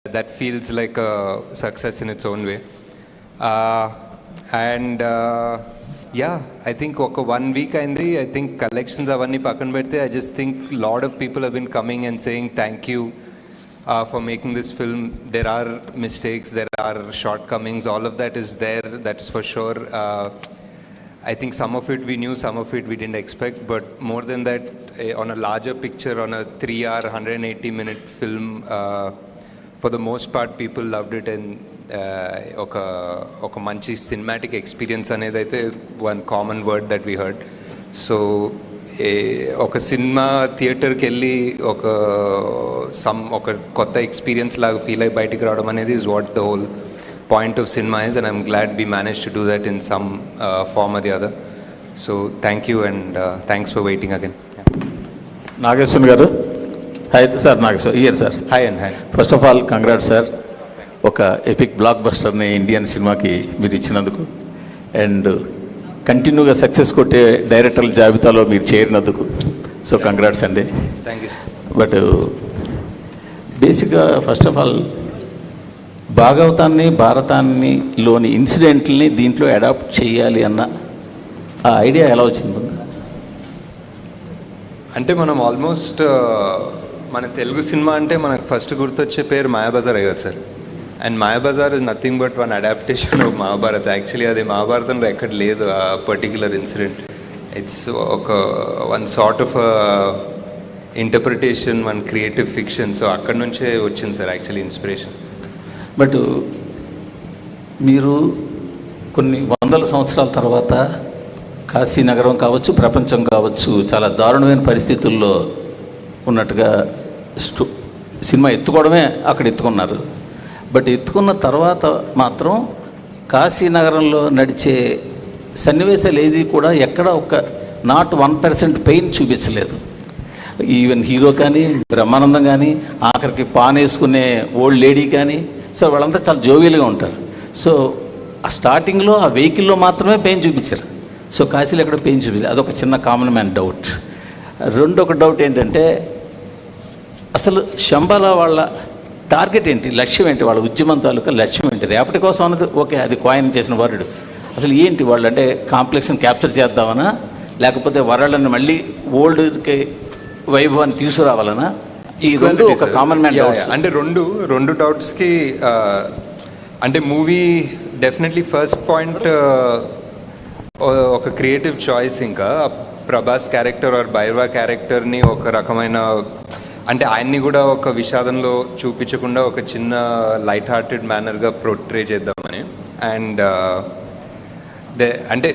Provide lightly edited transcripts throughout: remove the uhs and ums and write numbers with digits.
that feels like a success in its own way. Yeah, I think ఒక 1 week అయింది. I think collections అవన్నీ పక్కన పెడితే I just think lot of people have been coming and saying thank you for making this film. There are mistakes, there are shortcomings, all of that is there, that's for sure. I think some of it we knew, some of it we didn't expect, but more than that, on a larger picture, on a 3-hour, 180-minute film, for the most part people loved it, and ఒక మంచి cinematic experience అనేది అయితే one common word that we heard. So ఒక cinema థియేటర్కి వెళ్ళి ఒక కొత్త experience లాగా ఫీల్ అయ్యి బయటికి రావడం అనేది is what the whole point of cinema is, and I'm glad we managed to do that in some form or the other. So thank you, and thanks for waiting again. Nageswan garu, hi sir. Nageswan here sir. Hi and hi. First of all, congrats sir. Oka epic blockbuster ni Indian cinema ki meer ichinanduku, and continue ga success kotte director jabitalo meer cherinanduku. So congrats andi. Thank you sir. But basic ga first of all, భాగవతాన్ని భారతాన్ని లోని ఇన్సిడెంట్ని దీంట్లో adapt చేయాలి అన్న ఆ idea ఎలా వచ్చింది? అంటే మనం ఆల్మోస్ట్ మన తెలుగు సినిమా అంటే మనకు ఫస్ట్ గుర్తొచ్చే పేరు మాయాబజార్ అయ్యారు sir. And Mayabazar is nothing but one adaptation of Mahabharat. Actually అది మహాభారతంలో ఎక్కడ లేదు ఆ పర్టిక్యులర్ ఇన్సిడెంట్. ఇట్స్ ఒక one sort of interpretation, one creative fiction. So అక్కడ నుంచే వచ్చింది సార్ యాక్చువల్లీ ఇన్స్పిరేషన్. బట్ మీరు కొన్ని వందల సంవత్సరాల తర్వాత కాశీ నగరం కావచ్చు, ప్రపంచం కావచ్చు, చాలా దారుణమైన పరిస్థితుల్లో ఉన్నట్టుగా సినిమా ఎత్తుకోవడమే అక్కడ ఎత్తుకున్నారు. బట్ ఎత్తుకున్న తర్వాత మాత్రం కాశీ నగరంలో నడిచే సన్నివేశాలు ఏది కూడా ఎక్కడ ఒక నాట్ 1% పెయిన్ చూపించలేదు. ఈవెన్ హీరో కానీ, బ్రహ్మానందం కానీ, ఆఖరికి పాన్ వేసుకునే ఓల్డ్ లేడీ కానీ, సో వాళ్ళంతా చాలా జోవియల్గా ఉంటారు. సో ఆ స్టార్టింగ్లో ఆ వెహికల్లో మాత్రమే పెయిన్ చూపించారు. సో కాశీలో ఎక్కడ పెయిన్ చూపించారు. అదొక చిన్న కామన్ మ్యాన్ డౌట్. రెండొక డౌట్ ఏంటంటే, అసలు శంబాల వాళ్ళ టార్గెట్ ఏంటి, లక్ష్యం ఏంటి, వాళ్ళ ఉద్యమం తాలూకా లక్ష్యం ఏంటి? రేపటి కోసం అన్నది ఓకే, అది కాయిన్ చేసిన వరుడు. అసలు ఏంటి వాళ్ళు అంటే కాంప్లెక్స్ని క్యాప్చర్ చేద్దామనా, లేకపోతే వరల్డ్ని మళ్ళీ ఓల్డ్కి వైభవాన్ని తీసుకురావాలనా? ఈ రెండు ఒక కామన్ మ్యాన్ డౌట్స్. అంటే రెండు డౌట్స్కి అంటే మూవీ డెఫినెట్లీ ఫస్ట్ పాయింట్ ఒక క్రియేటివ్ చాయిస్. ఇంకా ప్రభాస్ క్యారెక్టర్ ఆర్ భైరవ క్యారెక్టర్ని ఒక రకమైన అంటే ఆయన్ని కూడా ఒక విషాదంలో చూపించకుండా ఒక చిన్న లైట్ హార్టెడ్ మేనర్గా పోర్ట్రే చేద్దామని. అండ్ అంటే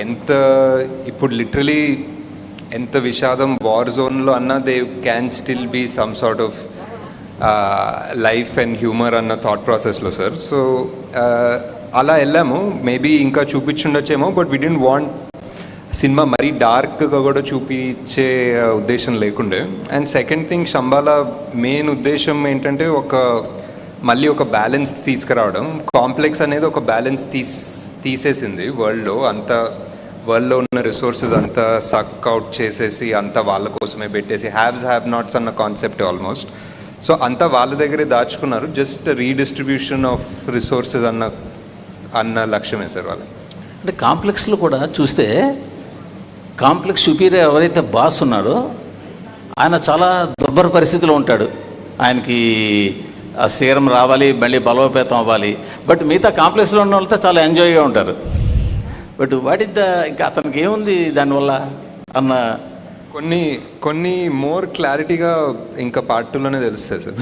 ఎంత ఇప్పుడు లిటరలీ ఎంత విషాదం వార్ జోన్లో అన్నా they can still be some sort of life and humour అన్న థాట్ ప్రాసెస్లో సార్. సో అలా వెళ్ళాము. మేబీ ఇంకా చూపించుండొచ్చేమో, but we don't want cinema మరీ డార్క్గా కూడా చూపించే ఉద్దేశం లేకుండే. And second thing, Shambhala main ఉద్దేశం ఏంటంటే మళ్ళీ ఒక బ్యాలెన్స్ తీసుకురావడం. కాంప్లెక్స్ అనేది ఒక బ్యాలెన్స్ తీసేసింది వరల్డ్లో ఉన్న రిసోర్సెస్ అంతా సక్ అవుట్ చేసేసి అంతా వాళ్ళ కోసమే పెట్టేసి హ్యావ్స్ హ్యావ్ నాట్స్ అన్న కాన్సెప్ట్ ఆల్మోస్ట్. సో అంతా వాళ్ళ దగ్గరే దాచుకున్నారు. జస్ట్ రీడిస్ట్రిబ్యూషన్ ఆఫ్ రిసోర్సెస్ అన్న లక్ష్యమే సార్ వాళ్ళకి. అంటే కాంప్లెక్స్లో కూడా చూస్తే కాంప్లెక్స్ సుపీరియర్ ఎవరైతే బాస్ ఉన్నాడో ఆయన చాలా దుర్భర పరిస్థితిలో ఉంటాడు. ఆయనకి ఆ సీరం రావాలి, మళ్ళీ బలోపేతం అవ్వాలి. బట్ మిగతా కాంప్లెక్స్లో ఉన్న వాళ్ళతో చాలా ఎంజాయ్గా ఉంటారు. బట్ ఇంకా అతనికి ఏముంది దానివల్ల అన్న కొన్ని మోర్ క్లారిటీగా ఇంకా పార్ట్ 2లోనే తెలుస్తాయి sir.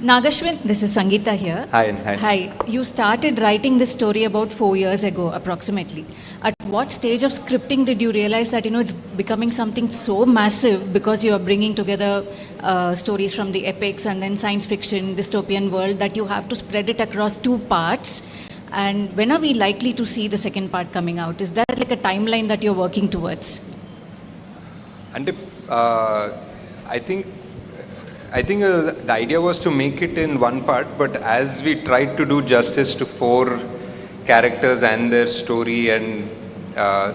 Nagashwin, this is Sangeeta here. Hi. You started writing this story about 4 years ago approximately. At what stage of scripting did you realize that it's becoming something so massive, because you are bringing together stories from the epics and then science fiction, dystopian world, that you have to spread it across 2 parts? And when are we likely to see the second part coming out? Is there like a timeline that you're working towards? And I think the idea was to make it in one part, but as we tried to do justice to 4 characters and their story, and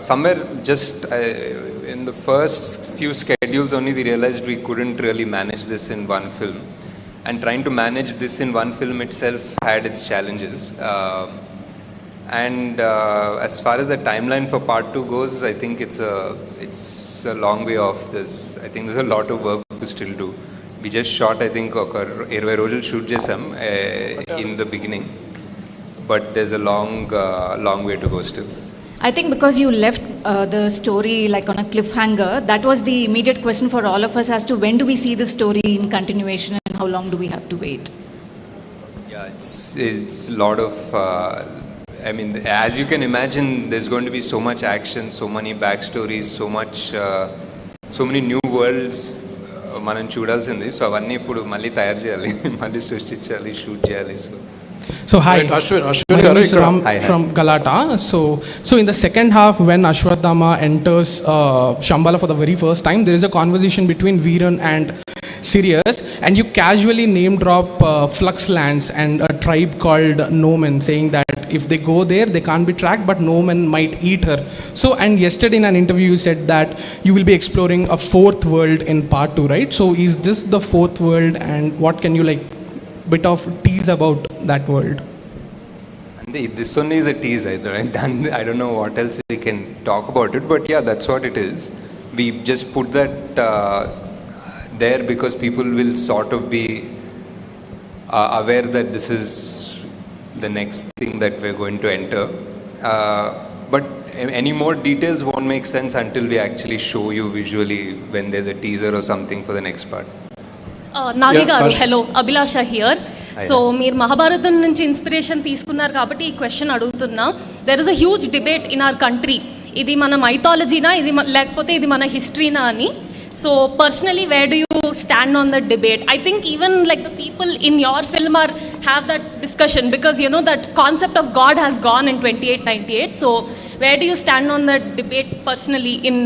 somewhere just in the first few schedules only we realized we couldn't really manage this in one film. and trying to manage this in one film itself had its challenges. And as far as the timeline for part 2 goes, I think it's a long way off this. I think there's a lot of work to still do. We just shot, I think, ఒక 20 రోజులు shoot చేసాం in the beginning, but there's a long way to go still. I think because you left the story like on a cliffhanger, that was the immediate question for all of us as to when do we see the story in continuation and how long do we have to wait? Yeah, it's a lot of, I mean, as you can imagine, there's going to be so much action, so many backstories, so many new worlds మనం చూడాల్సింది. So అవన్నీ ఇప్పుడు మళ్ళీ తయారు చేయాలి, మళ్ళీ సృష్టించాలి, shoot చేయాలి. So hi, Ashwin my name is Ram Hi. from Galata. So in the second half, when Ashwatthama enters Shambhala for the very first time, there is a conversation between Veeran and Sirius, and you casually name drop Fluxlands and a tribe called Nomen, saying that if they go there, they can't be tracked, but Nomen might eat her. So, and yesterday in an interview, you said that you will be exploring a fourth world in part 2, right? So is this the fourth world, and what can you like bit of tease about that world? And this one is a tease, right? I don't know what else we can talk about it, but yeah, that's what it is. We just put that there because people will sort of be aware that this is the next thing that we're going to enter. But any more details won't make sense until we actually show you visually when there's a teaser or something for the next part. Nagi గారు, first- hello, Abhilasha here. Hi. So మీరు మహాభారతం నుంచి inspiration తీసుకున్నారు కాబట్టి ఈ question అడుగుతున్నా. There is a huge debate in our country, ఇది మన మైథాలజీనా, ఇది లేకపోతే ఇది మన హిస్టరీనా అని. So personally where do you stand on that debate? I think even like the people in your film or have that discussion because you know that concept of God has gone in 2898. So where do you stand on that debate personally in?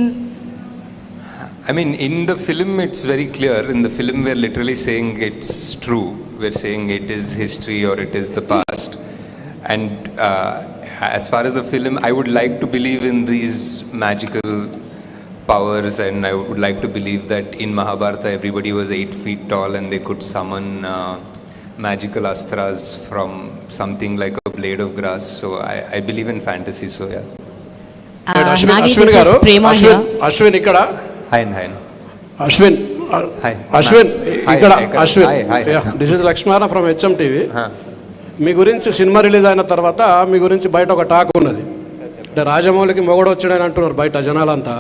I mean, in the film, it's very clear. In the film, we're literally saying it's true. We're saying it is history or it is the past. And as far as the film, I would like to believe in these magical powers, and I would like to believe that in Mahabharata, everybody was 8 feet tall and they could summon magical astras from something like a blade of grass. So I believe in fantasy, so yeah. Ashwin this గారు, is Prema here. Ashwin ఇక్కడ, Hi. Ashwin Hi. Ashwin Hi, ఇక్కడ, hi, Ashwin. hi. This is Lakshmana from HM TV. Huh. మీ గురించి cinema release అయిన తర్వాత మీ గురించి బయట ఒక talk ఉన్నది, అంటే రాజమౌళికి మొగడు వచ్చాడని అంటున్నారు బయట జనాలంతా.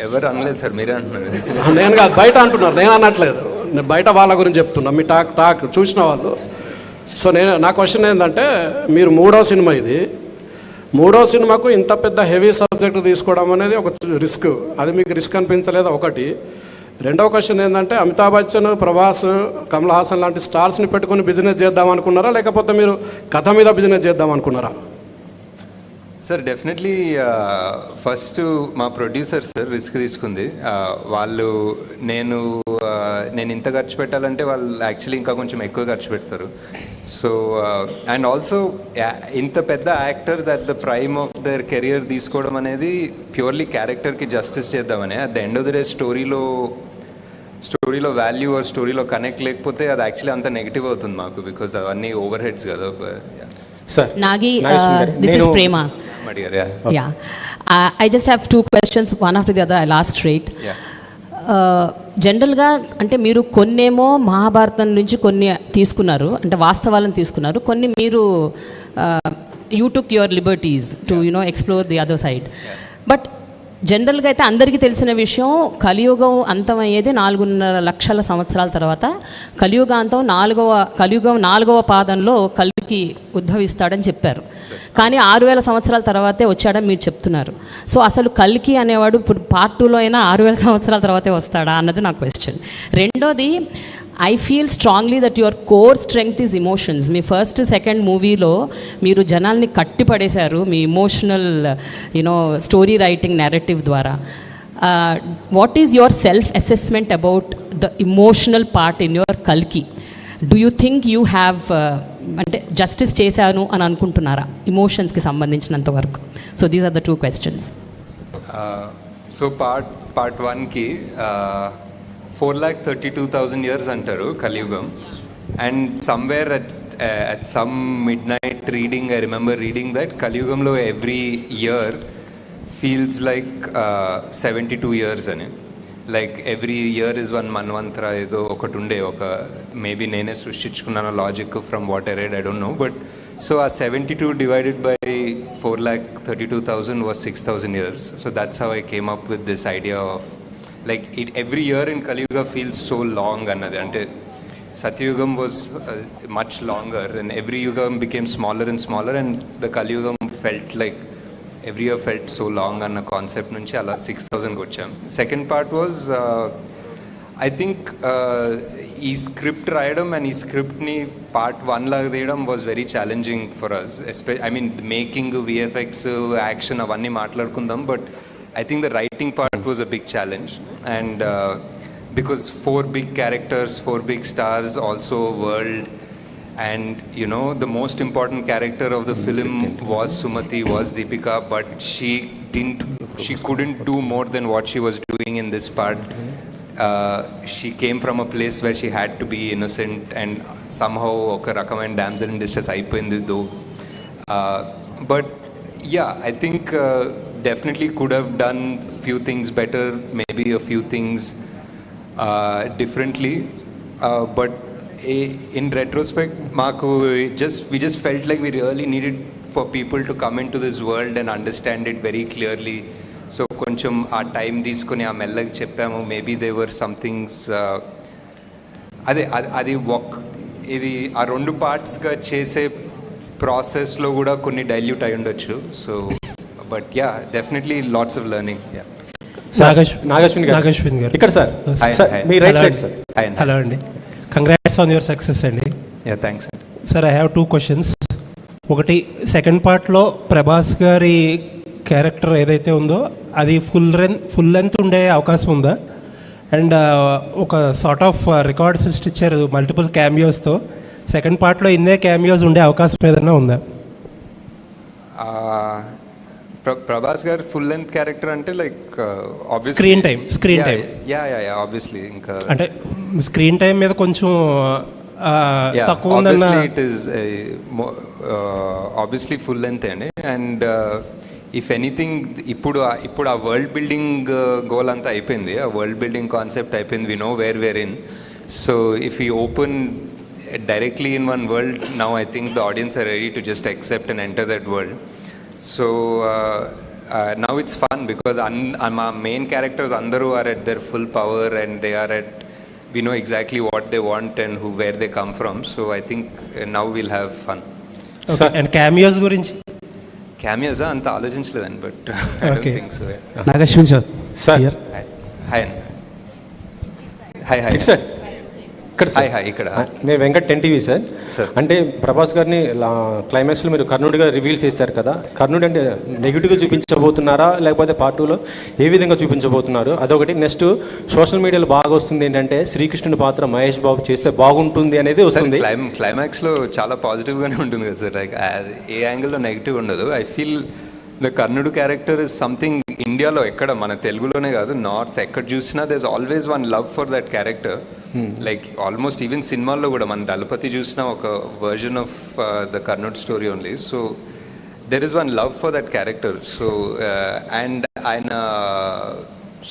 ఎవరు అనలేదు సార్, మీరే అంటున్నారు. నేను కాదు, బయట అంటున్నారు, నేను అనట్లేదు. నేను బయట వాళ్ళ గురించి చెప్తున్నా, మీ టాక్ చూసిన వాళ్ళు. సో నా క్వశ్చన్ ఏంటంటే, మీరు మూడో సినిమా ఇది, మూడో సినిమాకు ఇంత పెద్ద హెవీ సబ్జెక్ట్ తీసుకోవడం అనేది ఒక రిస్క్, అది మీకు రిస్క్ అనిపించలేదు? ఒకటి. రెండవ క్వశ్చన్ ఏంటంటే, అమితాబ్ బచ్చన్, ప్రభాస్, కమల్ హాసన్ లాంటి స్టార్స్ని పెట్టుకుని బిజినెస్ చేద్దాం అనుకున్నారా, లేకపోతే మీరు కథ మీద బిజినెస్ చేద్దాం అనుకున్నారా? సార్ డెఫినెట్లీ ఫస్ట్ మా ప్రొడ్యూసర్ సార్ రిస్క్ తీసుకుంది. వాళ్ళు నేను ఇంత ఖర్చు పెట్టాలంటే వాళ్ళు యాక్చువల్లీ ఇంకా కొంచెం ఎక్కువ ఖర్చు పెడతారు. సో అండ్ ఆల్సో ఇంత పెద్ద actors at the prime of their career తీసుకోవడం అనేది ప్యూర్లీ క్యారెక్టర్కి జస్టిస్ చేద్దామని. At the end of the day స్టోరీలో వాల్యూ ఆర్ స్టోరీలో కనెక్ట్ లేకపోతే అది యాక్చువల్లీ అంత నెగిటివ్ అవుతుంది మాకు, బికాజ్ అవన్నీ ఓవర్ హెడ్స్ కదా. Sir, Nagi, this is Prema. Yeah. I just have two questions, one after the other. I'll ask straight. జనరల్గా అంటే మీరు కొన్నేమో మహాభారతం నుంచి కొన్ని తీసుకున్నారు, అంటే వాస్తవాలను తీసుకున్నారు, కొన్ని మీరు you took your liberties to explore the other side. But జనరల్గా అయితే అందరికీ తెలిసిన విషయం, కలియుగం అంతమయ్యేది 4.5 లక్షల సంవత్సరాల తర్వాత. కలియుగం 4వ పాదంలో కల్కి ఉద్భవిస్తాడని చెప్పారు, కానీ 6000 సంవత్సరాల తర్వాతే వచ్చాడని మీరు చెప్తున్నారు. సో అసలు కల్కి అనేవాడు ఇప్పుడు పార్ట్ 2లో అయినా 6000 సంవత్సరాల తర్వాతే వస్తాడా అన్నది నా క్వశ్చన్. రెండోది, I feel strongly that your core strength is emotions. మీ ఫస్ట్ సెకండ్ మూవీలో మీరు జనాల్ని కట్టిపడేశారు మీ ఇమోషనల్ స్టోరీ రైటింగ్ నెరేటివ్ ద్వారా. What is your self assessment about the emotional part in your కల్కి? Do you think you have అంటే justice చేశాను అని అనుకుంటున్నారా ఇమోషన్స్కి సంబంధించినంత వరకు? So these are the 2 questions. సో పార్ట్ 1కి 4,32,000 years అంటారు కలియుగం. And somewhere at some midnight reading, I remember reading that Kaliyugamlo every year feels like 72 years అని. Like every year is one manvantra ఏదో ఒకటి ఉండే, ఒక మేబీ నేనే సృష్టించుకున్నాను logic from what I read, I don't know. But so uh 72 divided by 4,32,000 was 6,000 years. So that's how I came up with this idea of like every year in Kaliyuga feels so long అన్నది. అంటే Satyugam was much longer and every yugam became smaller and smaller, and the Kaliyugam felt like every year felt so long అన్న concept నుంచి అలా 6,000కి వచ్చాం. Second part was I think ఈ script రాయడం and ఈ స్క్రిప్ట్ని పార్ట్ 1 లాగా తీయడం was very challenging for us. I mean making, VFX, action అవన్నీ మాట్లాడుకుందాం, but I think the writing part was a big challenge. And because 4 big characters, 4 big stars, also world, and you know the most important character of the film was Sumathi, was Deepika, but she couldn't do more than what she was doing in this part. She came from a place where she had to be innocent, and somehow oka rakamana damsel in distress ayipoyindi though. But yeah, I think definitely could have done few things better, maybe a few things differently, but in retrospect we just felt like we really needed for people to come into this world and understand it very clearly. So koncham aa time తీసుకొని ఆ మెల్లగా చెప్పాము. Maybe there were some things అది ఇది ఆ 2 పార్ట్స్గా చేసే ప్రాసెస్లో కూడా కొన్ని డైల్యూట్ అయి ఉండొచ్చు. So but yeah, definitely lots of learning. Yeah. Nag Ashwin గారు ఇక్కడ సార్, మీ రైట్ సైడ్ సార్. హలో అండి, కంగ్రాట్స్ ఆన్ యువర్ సక్సెస్ అండి. Yeah, thanks sir. I have 2 questions. ఒకటి, సెకండ్ పార్ట్లో ప్రభాస్ గారి క్యారెక్టర్ ఏదైతే ఉందో అది ఫుల్ లెంత్ ఉండే అవకాశం ఉందా? అండ్ ఒక సార్ట్ ఆఫ్ రికార్డ్ సృష్టించారు మల్టిపుల్ క్యామియోస్తో. సెకండ్ పార్ట్లో ఇన్నే క్యామియోస్ ఉండే అవకాశం ఏదైనా ఉందా? ప్రభాస్ గారు ఫుల్ లెంత్ క్యారెక్టర్ అంటే like obviously screen time yeah obviously ఇంకా అంటే స్క్రీన్ టైం మీద కొంచెం తక్కువ ఉందన్న. It is obviously full length అండి. అండ్ ఇఫ్ ఎనీథింగ్ ఇప్పుడు ఆ వరల్డ్ బిల్డింగ్ గోల్ అంతా అయిపోయింది, ఆ వరల్డ్ బిల్డింగ్ కాన్సెప్ట్ అయిపోయింది. We know where where in. So if you open directly in one world, now I think the audience are ready to just accept and enter that world. So now it's fun because our main characters andaru are at their full power, and they are at, we know exactly what they want and where they come from. So I think now we'll have fun. Okay. And cameos gurinchi? Cameos anta aloచించలేదండి, but I don't think so. Nagashwin sir. Sir. Hi. Sir. ఇక్కడ ఇక్కడ నేను Venkat 10TV sir. అంటే ప్రభాస్ గారిని క్లైమాక్స్లో మీరు కర్ణుడిగా reveal చేశారు కదా, కర్ణుడు అంటే నెగిటివ్గా చూపించబోతున్నారా లేకపోతే పార్ట్ 2లో ఏ విధంగా చూపించబోతున్నారు? అదొకటి. నెక్స్ట్ సోషల్ మీడియాలో బాగా వస్తుంది ఏంటంటే శ్రీకృష్ణుడి పాత్ర మహేష్ బాబు చేస్తే బాగుంటుంది అనేది వస్తుంది. క్లైమాక్స్లో చాలా పాజిటివ్గానే ఉంటుంది కదా సార్, లైక్ ఏ యాంగిల్లో నెగిటివ్ ఉండదు. I feel the Karnudu character is something ఇండియాలో ఎక్కడ, మన తెలుగులోనే కాదు, నార్త్ ఎక్కడ చూసినా there always one love for that character. Like almost even సినిమాల్లో కూడా మన దళపతి చూసిన ఒక version of the Karnudu story only. So there is one love for that character. So and ఆయన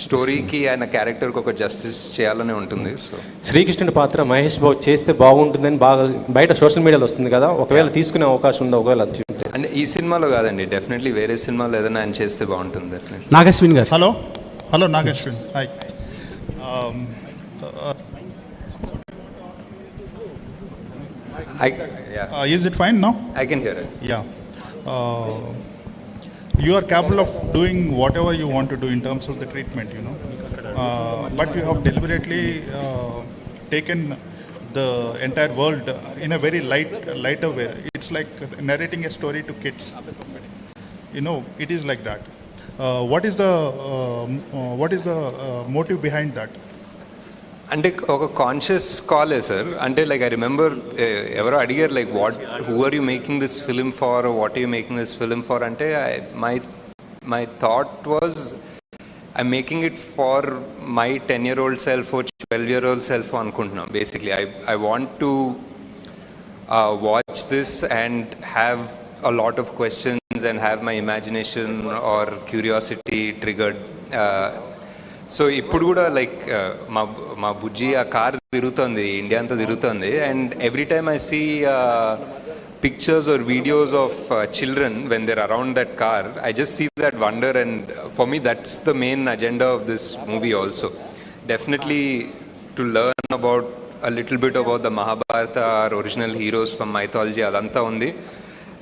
స్టోరీకి, ఆయన క్యారెక్టర్కి ఒక జస్టిస్ చేయాలని ఉంటుంది. సో శ్రీకృష్ణుడి పాత్ర మహేష్ బాబు చేస్తే బాగుంటుందని బాగా బయట సోషల్ మీడియాలో వస్తుంది కదా, ఒకవేళ తీసుకునే అవకాశం ఉందా? ఒకవేళ అంటే ఈ సినిమాలో కాదండి, డెఫినెట్లీ వేరే సినిమాలో ఏదైనా ఆయన చేస్తే బాగుంటుంది డెఫినెట్లీ. నాగశ్విన్ గారు. Hello Nag Ashwin. Hi. Is it fine now? I can hear it. Yeah. You are capable of doing whatever you want to do in terms of the treatment, you know. But you have deliberately taken the entire world in a very lighter way. It's like narrating a story to kids. You know, it is like that. What is the motive behind that? అంటే ఒక conscious కాలే sir. అంటే like I remember ఎవరో అడిగారు like who are you making this film for, what are you making this film for అంటే my thought was I making it for my 10-year-old self, 12-year-old self అనుకుంటున్నాం basically. I want to watch this and have a lot of questions and have my imagination or curiosity triggered. So ఇప్పుడు కూడా like మా బుజ్జి ఆ car తిరుగుతుంది, India అంతా తిరుగుతుంది, and every time I see pictures or videos of children when they're around that car, I just see that wonder, and for me that's the main agenda of this movie also. Definitely to learn about a little bit about the Mahabharata, our original heroes from mythology, adanta undi.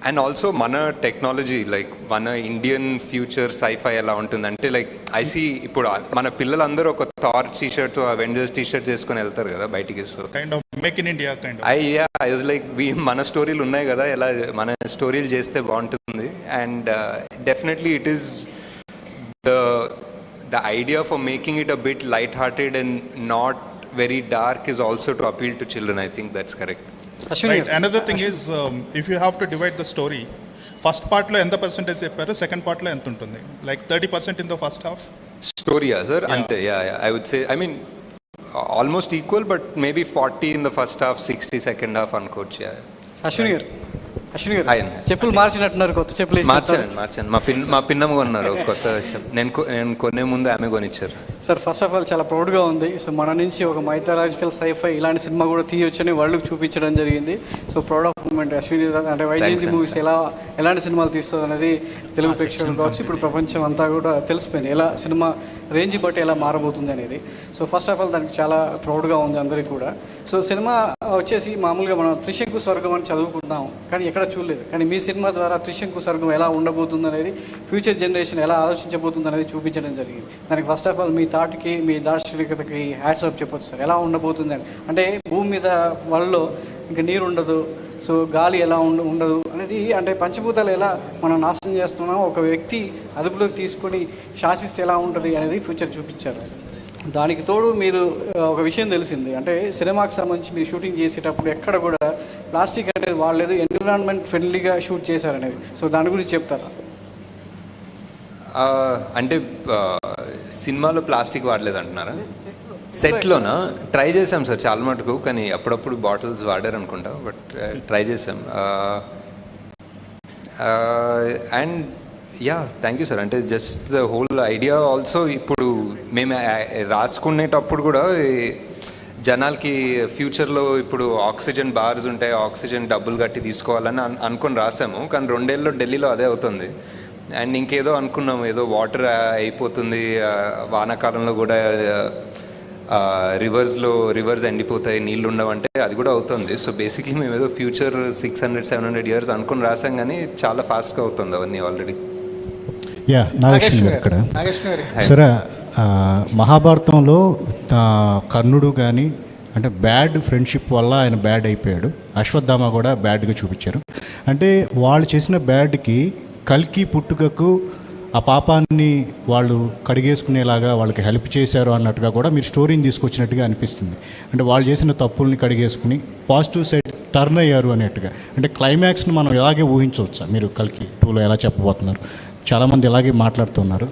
And also mana technology, like mana Indian future sci-fi ఎలా ఉంటుందంటే, like I see ఇప్పుడు మన పిల్లలందరూ ఒక Thar T-shirt, Avengers T-shirt చేసుకొని వెళ్తారు కదా బయటికి. So kind of make in India kind of I was like మన స్టోరీలు ఉన్నాయి కదా, ఎలా మన స్టోరీలు చేస్తే బాగుంటుంది. And definitely it is the idea for making it a bit light hearted and not very dark is also to appeal to children. I think that's correct. Right. Another thing is, if you have to divide the story, first part lo ఎంత percentage చెప్పారు, second part lo ఎంత ఉంటుంది? Like 30% in the first half? Story, sir? Ante, yeah. I would say, I mean, almost equal, but maybe 40 in the first half, 60 second half అనుకోవచ్చు. అశ్విని గారు Hi. చెప్పులు మార్చినట్టున్నారు, కొత్త చెప్పులు మార్చాను. మా పిన్నమ్మ కొన్నారు కొత్త విషయం. నేను కొనే ముందు ఆమె కొనిచ్చారు. సార్, ఫస్ట్ ఆఫ్ ఆల్ చాలా ప్రౌడ్గా ఉంది. సో మన నుంచి ఒక మైథాలజికల్ సైఫై ఇలాంటి సినిమా కూడా తీయొచ్చని వాళ్ళకి చూపించడం జరిగింది. So proud of moment. Ashwini అంటే వైజయంతి మూవీస్ ఎలాంటి సినిమాలు తీస్తుంది అనేది తెలుగు ప్రేక్షకులు కావచ్చు, ఇప్పుడు ప్రపంచం అంతా కూడా తెలిసిపోయింది ఎలా సినిమా రేంజ్ బట్టి ఎలా మారబోతుంది అనేది. సో ఫస్ట్ ఆఫ్ ఆల్ దానికి చాలా ప్రౌడ్గా ఉంది అందరికీ కూడా. సో సినిమా వచ్చేసి మామూలుగా మనం త్రిశంకు స్వర్గం అని చదువుకుంటాం, కానీ ఎక్కడ చూడలేదు. కానీ మీ సినిమా ద్వారా త్రిశంకు స్వర్గం ఎలా ఉండబోతుంది అనేది, ఫ్యూచర్ జనరేషన్ ఎలా ఆలోచించబోతుంది అనేది చూపించడం జరిగింది. దానికి ఫస్ట్ ఆఫ్ ఆల్ మీ థాట్కి, మీ దార్శనికతకి హ్యాట్స్ ఆఫ్ చెప్పొచ్చు సార్. ఎలా ఉండబోతుంది అంటే భూమి మీద వాళ్ళలో ఇంకా నీరు ఉండదు, సో గాలి ఎలా ఉండదు అనేది, అంటే పంచభూతాలు ఎలా మనం నాశనం చేస్తున్నాం, ఒక వ్యక్తి అదుపులోకి తీసుకొని శాసిస్తే ఎలా ఉంటుంది అనేది ఫ్యూచర్ చూపించారు. దానికి తోడు మీరు ఒక విషయం తెలిసింది, అంటే సినిమాకి సంబంధించి మీరు షూటింగ్ చేసేటప్పుడు ఎక్కడ కూడా ప్లాస్టిక్ అనేది వాడలేదు, ఎన్విరాన్మెంట్ ఫ్రెండ్లీగా షూట్ చేశారనేది. సో దాని గురించి చెప్తారా? అంటే సినిమాలో ప్లాస్టిక్ వాడలేదు అంటున్నారా? సెట్లోనా? ట్రై చేసాం సార్ చాలా మటుకు, కానీ అప్పుడప్పుడు బాటిల్స్ వాడారు అనుకుంటా, బట్ ట్రై చేసాం. And ya, thank you sir. అంటే just the whole idea also, ఇప్పుడు మేము రాసుకునేటప్పుడు కూడా జనాలకి ఫ్యూచర్లో ఇప్పుడు ఆక్సిజన్ బార్స్ ఉంటాయి, ఆక్సిజన్ డబ్బులు కట్టి తీసుకోవాలని అనుకొని రాసాము, కానీ 2 ఏళ్ళలో ఢిల్లీలో అదే అవుతుంది. అండ్ ఇంకేదో అనుకున్నాము, ఏదో వాటర్ అయిపోతుంది, వానాకాలంలో కూడా రివర్స్ ఎండిపోతాయి, నీళ్ళు ఉండవంటే అది కూడా అవుతుంది. సో బేసిక్లీ మేము ఏదో ఫ్యూచర్ 600-700 years అనుకుని రాసాం, కానీ చాలా ఫాస్ట్గా అవుతుంది అవన్నీ ఆల్రెడీ. యా, నాగేశ్వరి ఇక్కడ. సరే, మహాభారతంలో కర్ణుడు కానీ అంటే బ్యాడ్ ఫ్రెండ్షిప్ వల్ల ఆయన బ్యాడ్ అయిపోయాడు, అశ్వత్థామ కూడా బ్యాడ్గా చూపించారు. అంటే వాళ్ళు చేసిన బ్యాడ్కి కల్కి పుట్టుకకు ఆ పాపాన్ని వాళ్ళు కడిగేసుకునేలాగా వాళ్ళకి హెల్ప్ చేశారు అన్నట్టుగా కూడా మీరు స్టోరీని తీసుకొచ్చినట్టుగా అనిపిస్తుంది. అంటే వాళ్ళు చేసిన తప్పుల్ని కడిగేసుకుని పాజిటివ్ సైడ్ టర్న్ అయ్యారు అనేట్టుగా. అంటే క్లైమాక్స్ని మనం ఇలాగే ఊహించవచ్చా? మీరు కల్కి 2లో ఎలా చెప్పబోతున్నారు? చాలామంది ఇలాగే మాట్లాడుతున్నారు.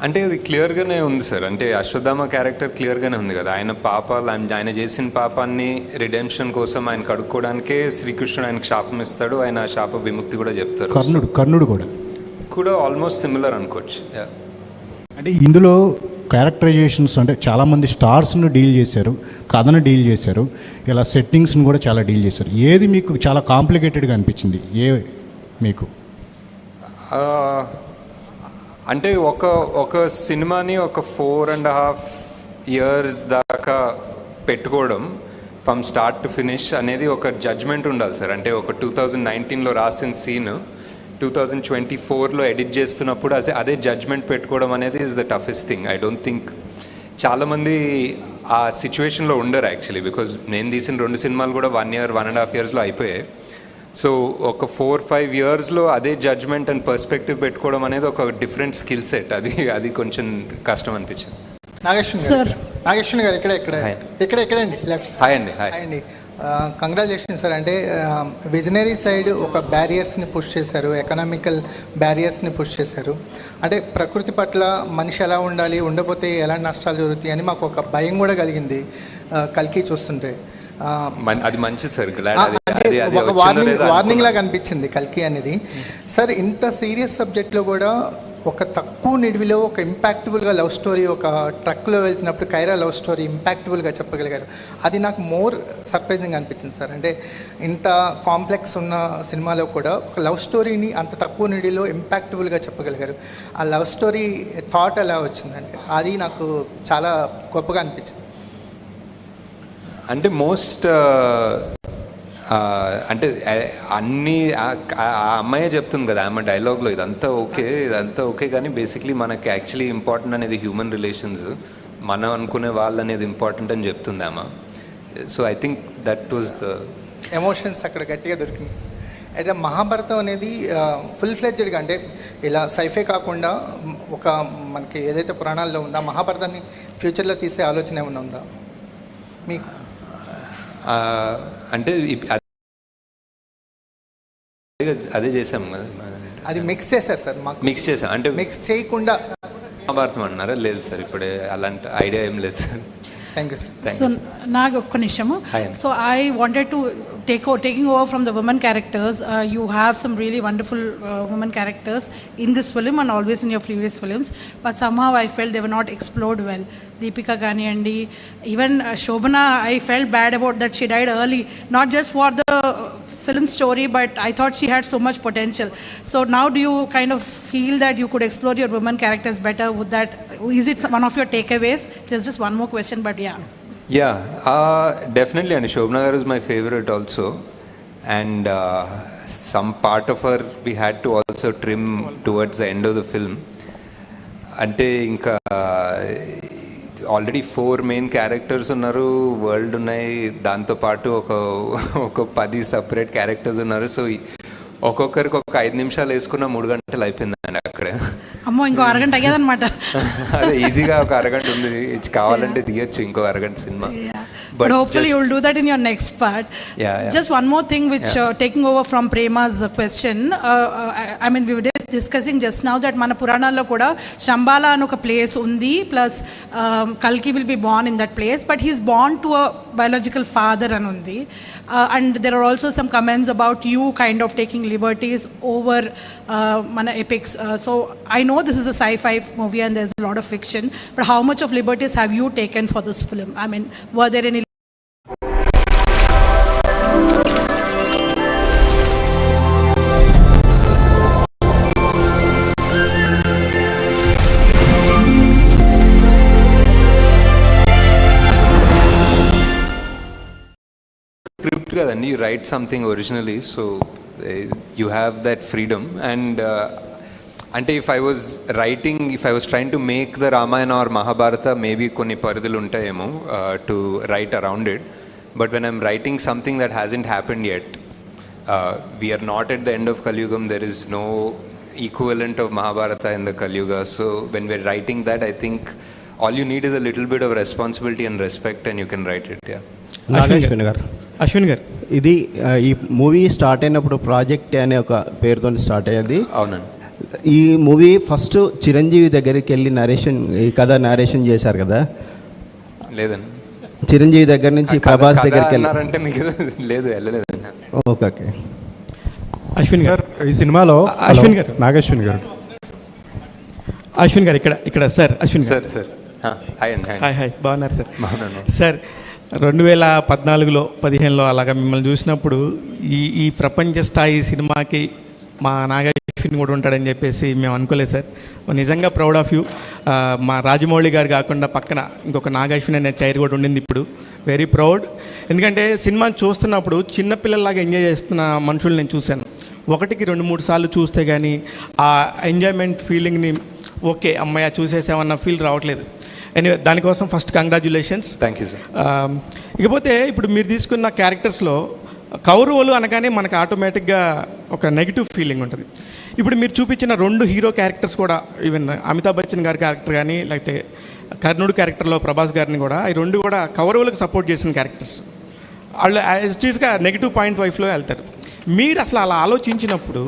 అంటే అది క్లియర్గానే ఉంది సార్. అంటే అశ్వత్థామ క్యారెక్టర్ క్లియర్గానే ఉంది కదా, ఆయన చేసిన పాపాన్ని రిడెంప్షన్ కోసం ఆయన కడుక్కోవడానికే శ్రీకృష్ణుడు ఆయనకు శాపం ఇస్తాడు, ఆయన శాప విముక్తి కూడా చెప్తారు. కర్ణుడు కూడా ఆల్మోస్ట్ సిమిలర్ అనుకోవచ్చు. అంటే ఇందులో క్యారెక్టరైజేషన్స్ అంటే చాలామంది స్టార్స్ను డీల్ చేశారు, కథను డీల్ చేశారు, ఇలా సెట్టింగ్స్ని కూడా చాలా డీల్ చేశారు. ఏది మీకు చాలా కాంప్లికేటెడ్గా అనిపించింది? మీకు అంటే ఒక సినిమాని ఒక 4.5 years దాకా పెట్టుకోవడం ఫ్రమ్ స్టార్ట్ టు ఫినిష్ అనేది ఒక జడ్జ్మెంట్ ఉండాలి సార్. అంటే ఒక 2019లో రాసిన సీన్ 2024లో ఎడిట్ చేస్తున్నప్పుడు అదే జడ్జ్మెంట్ పెట్టుకోవడం అనేది is the toughest thing. I don't think చాలామంది ఆ సిచ్యువేషన్లో ఉండరు యాక్చువల్లీ, బికాజ్ నేను తీసిన 2 సినిమాలు కూడా 1 year 1.5 yearsలో అయిపోయాయి. సో ఒక 4-5 yearsలో అదే జడ్జ్మెంట్ అండ్ పర్స్పెక్టివ్ పెట్టుకోవడం అనేది ఒక డిఫరెంట్ స్కిల్ సెట్. అది కొంచెం కష్టం అనిపించింది. నాగేశ్వరి గారు ఇక్కడ అండి. హాయ్ అండి. Congratulation sir. అంటే విజనరీ సైడ్ ఒక బ్యారియర్స్ని పుష్ చేశారు, ఎకనామికల్ బ్యారియర్స్ని పుష్ చేశారు. అంటే ప్రకృతి పట్ల మనిషి ఎలా ఉండాలి, ఉండకపోతే ఎలాంటి నష్టాలు జరుగుతాయి అని మాకు ఒక భయం కూడా కలిగింది కల్కి చూస్తుంటే. అది మంచిది సార్. ఒక వార్నింగ్ లాగా అనిపించింది కల్కి అనేది. సార్ ఇంత సీరియస్ సబ్జెక్ట్లో కూడా ఒక తక్కువ నిడివిలో ఒక ఇంపాక్టబుల్గా లవ్ స్టోరీ, ఒక ట్రక్లో వెళ్తున్నప్పుడు కైరా లవ్ స్టోరీ ఇంపాక్టబుల్గా చెప్పగలిగారు. అది నాకు మోర్ సర్ప్రైజింగ్ అనిపించింది సార్. అంటే ఇంత కాంప్లెక్స్ ఉన్న సినిమాలో కూడా ఒక లవ్ స్టోరీని అంత తక్కువ నిడిలో ఇంపాక్టబుల్గా చెప్పగలిగారు. ఆ లవ్ స్టోరీ థాట్ ఎలా వచ్చిందంటే అది నాకు చాలా గొప్పగా అనిపించింది. అంటే అంటే అన్నీ ఆ అమ్మాయే చెప్తుంది కదా ఆమె డైలాగ్లో, ఇదంతా ఓకే కానీ బేసిక్లీ మనకి యాక్చువల్లీ ఇంపార్టెంట్ అనేది హ్యూమన్ రిలేషన్స్, మనం అనుకునే వాళ్ళు అనేది ఇంపార్టెంట్ అని చెప్తుంది ఆమె. So I think that was the emotions అక్కడ గట్టిగా దొరికింది. అయితే మహాభారతం అనేది ఫుల్ ఫ్లెడ్జ్డ్గా, అంటే ఇలా సైఫే కాకుండా ఒక మనకి ఏదైతే పురాణాల్లో ఉందో మహాభారతాన్ని ఫ్యూచర్లో తీసే ఆలోచన ఏమైనా ఉందా మీకు? అంటే అదే చేసాం కదా, అది మిక్స్ చేశారు సార్. మాకు మిక్స్ చేసాం అంటే మిక్స్ చేయకుండా మహాభారతం అన్నారా? లేదు సార్, ఇప్పుడే అలాంటి ఐడియా ఏం లేదు sir. Thank you sir. So నాకు ఒక్క నిమిషము. So I wanted to taking over from the women characters. You have some really wonderful women characters in this film and always in your previous films, but somehow I felt they were not explored well. Deepika Ganiyandi, even Shobana, I felt bad about that she died early, not just for the film story, but I thought she had so much potential. So now do you kind of feel that you could explore your women characters better? Is it one of your takeaways? There's just one more question, but yeah. Yeah, definitely. And Shobana Garu is my favorite also. And some part of her we had to also trim towards the end of the film. Ante inka already 4 main characters ఉన్నారు, world ఉన్నాయి, దాంతోపాటు ఒక 10 separate characters ఉన్నారు. So ఒక్కొక్కరికి ఒక 5 నిమిషాలు వేసుకున్న 3 గంటలు అయిపోయిందండి అక్కడ. అమ్మో, ఇంకో అరగంట అయ్యేదన్నమాట. అదే ఈజీగా ఒక అరగంట ఉంది, కావాలంటే తీయచ్చు ఇంకో అరగంట cinema. But hopefully you will do that in your next part. Yeah. Just one more thing which taking over from Prema's question. I mean, we were discussing just now that mana Puranallo kuda Shambhala anu oka place undi, plus Kalki will be born in that place, but he is born to a biological father anundi. And there are also some comments about you kind of taking liberties over mana epics. So I know this is a sci-fi movie and there's a lot of fiction, but how much of liberties have you taken for this film? I mean, were there any script కదండి, you write something originally, so you have that freedom. And అంటే if I was trying to make the Ramayana or Mahabharata, maybe కొన్ని పరిధులు ఉంటాయేమో to write around it. But when I'm writing something that hasn't happened yet, we are not at the end of Kali Yugam, there is no equivalent of Mahabharata in the Kali Yuga. So when we're writing that, I think all you need is a little bit of responsibility and respect and you can write it. Yeah. Ashwin గారు, ఇది ఈ movie start అయినప్పుడు project అనే ఒక పేరుతో start అయ్యేది. అవునండి. ఈ మూవీ ఫస్ట్ చిరంజీవి దగ్గరికి వెళ్ళి ఈ కథ నారేషన్ చేశారు కదా? లేదండి, చిరంజీవి దగ్గర నుంచి ప్రభాస్ దగ్గరికి వెళ్ళారంటే మీకు లేదు, వెళ్ళలేదండి. ఓకే. అశ్విన్ గారు, ఈ సినిమాలో అశ్విన్ గారు, నాగశ్విన్ గారు, అశ్విన్ గారు ఇక్కడ sir, Ashwin sir sir hi బాగున్నారు సార్? బాగున్నాను సార్. 2014లో 15లో అలాగా మిమ్మల్ని చూసినప్పుడు ఈ ప్రపంచ స్థాయి సినిమాకి మా నాగశ్విన్ కూడా ఉంటాడని చెప్పేసి మేము అనుకోలేదు సార్. నిజంగా ప్రౌడ్ ఆఫ్ యూ. మా రాజమౌళి గారు కాకుండా పక్కన ఇంకొక నాగశ్విన్ అనే చైర్ కూడా ఉండింది. ఇప్పుడు వెరీ ప్రౌడ్. ఎందుకంటే సినిమాని చూస్తున్నప్పుడు చిన్నపిల్లల్లాగా ఎంజాయ్ చేస్తున్న మనుషులు నేను చూశాను. 1కి 2-3 సార్లు చూస్తే కానీ ఆ ఎంజాయ్మెంట్ ఫీలింగ్ని ఓకే అమ్మాయి చూసేసామన్న ఫీల్ రావట్లేదు. ఎనీవే, దానికోసం first congratulations. Thank you sir. ఇకపోతే ఇప్పుడు మీరు తీసుకున్న క్యారెక్టర్స్లో కౌరవులు అనగానే మనకు ఆటోమేటిక్గా ఒక నెగిటివ్ ఫీలింగ్ ఉంటుంది. ఇప్పుడు మీరు చూపించిన 2 హీరో క్యారెక్టర్స్ కూడా, ఈవెన్ అమితాబ్ బచ్చన్ గారి క్యారెక్టర్ కానీ లేకపోతే కర్ణుడు క్యారెక్టర్లో ప్రభాస్ గారిని కూడా, ఈ 2 కూడా కౌరవులకు సపోర్ట్ చేసిన క్యారెక్టర్స్. వాళ్ళు యాజ్ టీజ్గా -0.5లో వెళ్తారు. మీరు అసలు అలా ఆలోచించినప్పుడు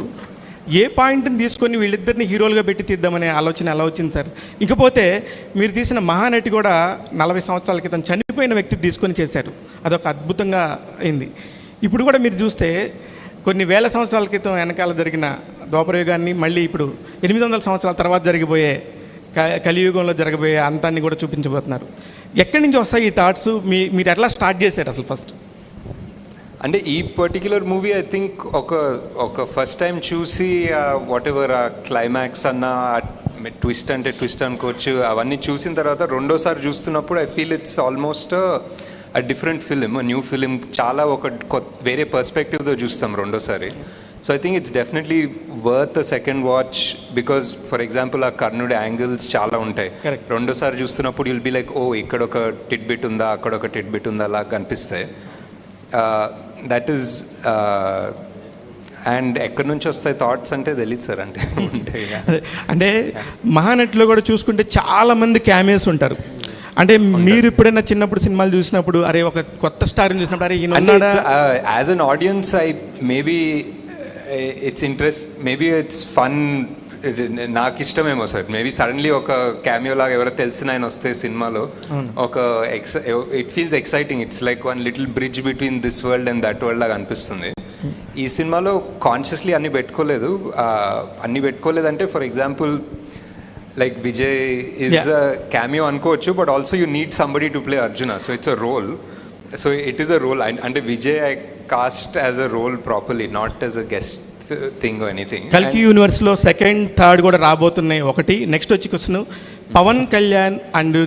ఏ పాయింట్ని తీసుకొని వీళ్ళిద్దరిని హీరోలుగా పెట్టి తీద్దామనే ఆలోచన ఎలా వచ్చింది సార్? ఇకపోతే మీరు తీసిన మహానటి కూడా 40 సంవత్సరాల క్రితం చనిపోయిన వ్యక్తి తీసుకొని చేశారు, అదొక అద్భుతంగా అయింది. ఇప్పుడు కూడా మీరు చూస్తే కొన్ని వేల సంవత్సరాల క్రితం వెనకాల జరిగిన ద్వాపరయుగాన్ని మళ్ళీ ఇప్పుడు 800 సంవత్సరాల తర్వాత జరిగిపోయే కలియుగంలో జరగబోయే అంతాన్ని కూడా చూపించబోతున్నారు. ఎక్కడి నుంచి వస్తాయి ఈ థాట్స్? మీరు ఎట్లా స్టార్ట్ చేశారు అసలు ఫస్ట్? అంటే ఈ పర్టిక్యులర్ మూవీ ఐ థింక్ ఒక ఫస్ట్ టైం చూసి వాట్ ఎవర్ ఆ క్లైమాక్స్ అన్న ట్విస్ట్ అంటే ట్విస్ట్ అనుకోవచ్చు, అవన్నీ చూసిన తర్వాత రెండోసారి చూస్తున్నప్పుడు I feel it's almost a different film, new film. చాలా వేరే పర్స్పెక్టివ్తో చూస్తాం రెండోసారి. So I think it's definitely worth a second watch because for example ఆ కర్ణుడి యాంగిల్స్ చాలా ఉంటాయి. రెండోసారి చూస్తున్నప్పుడు యుల్ బి లైక్ ఓ ఇక్కడ ఒక టిట్ బిట్ ఉందా, అక్కడ ఒక టిట్ బిట్ ఉందా అలా కనిపిస్తాయి. దట్ ఈస్ అండ్ ఎక్కడి నుంచి వస్తాయి థాట్స్ అంటే తెలియదు సార్. అంటే మహానటిలో కూడా చూసుకుంటే చాలామంది క్యామియోస్ ఉంటారు. అంటే మీరు ఎప్పుడైనా చిన్నప్పుడు సినిమాలు చూసినప్పుడు అరే ఒక కొత్త స్టార్ని చూసినప్పుడు అరే ఈయన as an audience I maybe it's interest, maybe it's fun, నాకు ఇష్టమేమో సార్. మేబీ సడన్లీ ఒక క్యామియో లాగా ఎవరో తెలిసిన ఆయన వస్తే సినిమాలో ఒక it feels exciting. It's like one little bridge between this world and that world లాగా అనిపిస్తుంది. ఈ సినిమాలో కాన్షియస్లీ అన్నీ పెట్టుకోలేదంటే for example like Vijay is a cameo అనుకోవచ్చు, but also you need somebody to play Arjuna. So it's a role, so it is a role. అంటే Vijay I cast as a role properly, not as a guest thing or anything. కల్కి యూనివర్స్లో second third కూడా రాబోతున్నాయి. ఒకటి next వచ్చి question, Pavan Kalyan and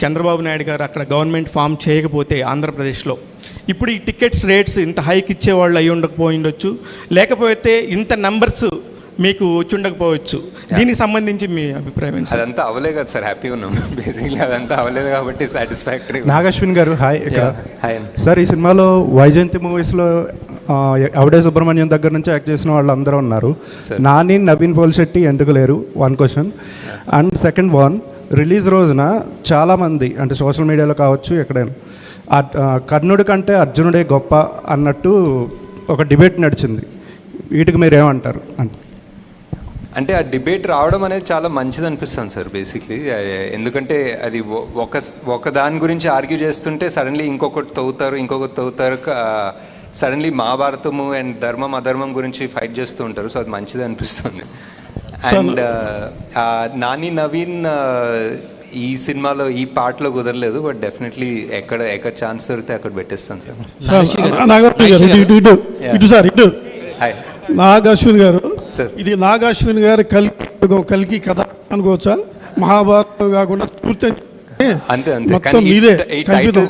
Chandrababu Naidu garu అక్కడ government form చేయకపోతే ఆంధ్రప్రదేశ్లో ఇప్పుడు ఈ టికెట్స్ రేట్స్ ఇంత హైక్ ఇచ్చేవాళ్ళు అయి ఉండకపోయిండొచ్చు, లేకపోతే ఇంత నెంబర్స్ మీకు వచ్చి ఉండకపోవచ్చు. దీనికి సంబంధించి మీ అభిప్రాయం? అదంతా అవలే కదా సార్, హ్యాపీగా ఉన్నాం బేసిక్లీ. అదంతా అవలేదు కాబట్టి సాటిస్ఫాక్టరీ. నాగశ్విన్ గారు హాయ్. హాయ్ సార్, ఈ సినిమాలో వైజయంతి మూవీస్లో అవడే సుబ్రహ్మణ్యం దగ్గర నుంచి యాక్ట్ చేసిన వాళ్ళు అందరూ ఉన్నారు. నాని, నవీన్ పోల్శెట్టి ఎందుకు లేరు? One question. And second one, release రోజున చాలామంది అంటే సోషల్ మీడియాలో కావచ్చు ఎక్కడైనా కర్ణుడి కంటే అర్జునుడే గొప్ప అన్నట్టు ఒక డిబేట్ నడిచింది. వీటికి మీరు ఏమంటారు? అంటే ఆ డిబేట్ రావడం అనేది చాలా మంచిది అనిపిస్తుంది సార్ బేసిక్లీ. ఎందుకంటే అది ఒక దాని గురించి ఆర్గ్యూ చేస్తుంటే సడన్లీ ఇంకొకటి తవ్వుతారు. సడన్లీ మహాభారతము అండ్ ధర్మం అధర్మం గురించి ఫైట్ చేస్తూ ఉంటారు. సో అది మంచిది అనిపిస్తుంది. అండ్ నాని నవీన్ ఈ సినిమాలో ఈ పాటలో కుదరలేదు, బట్ డెఫినెట్లీ ఎక్కడ ఛాన్స్ దొరికితే అక్కడ పెట్టేస్తాను సార్. నాగశ్విన్ గారు, ఇది నాగశ్విన్ గారు కల్కి కథ అనుకోవచ్చా? మహాభారతం కాకుండా పూర్తి అంతే.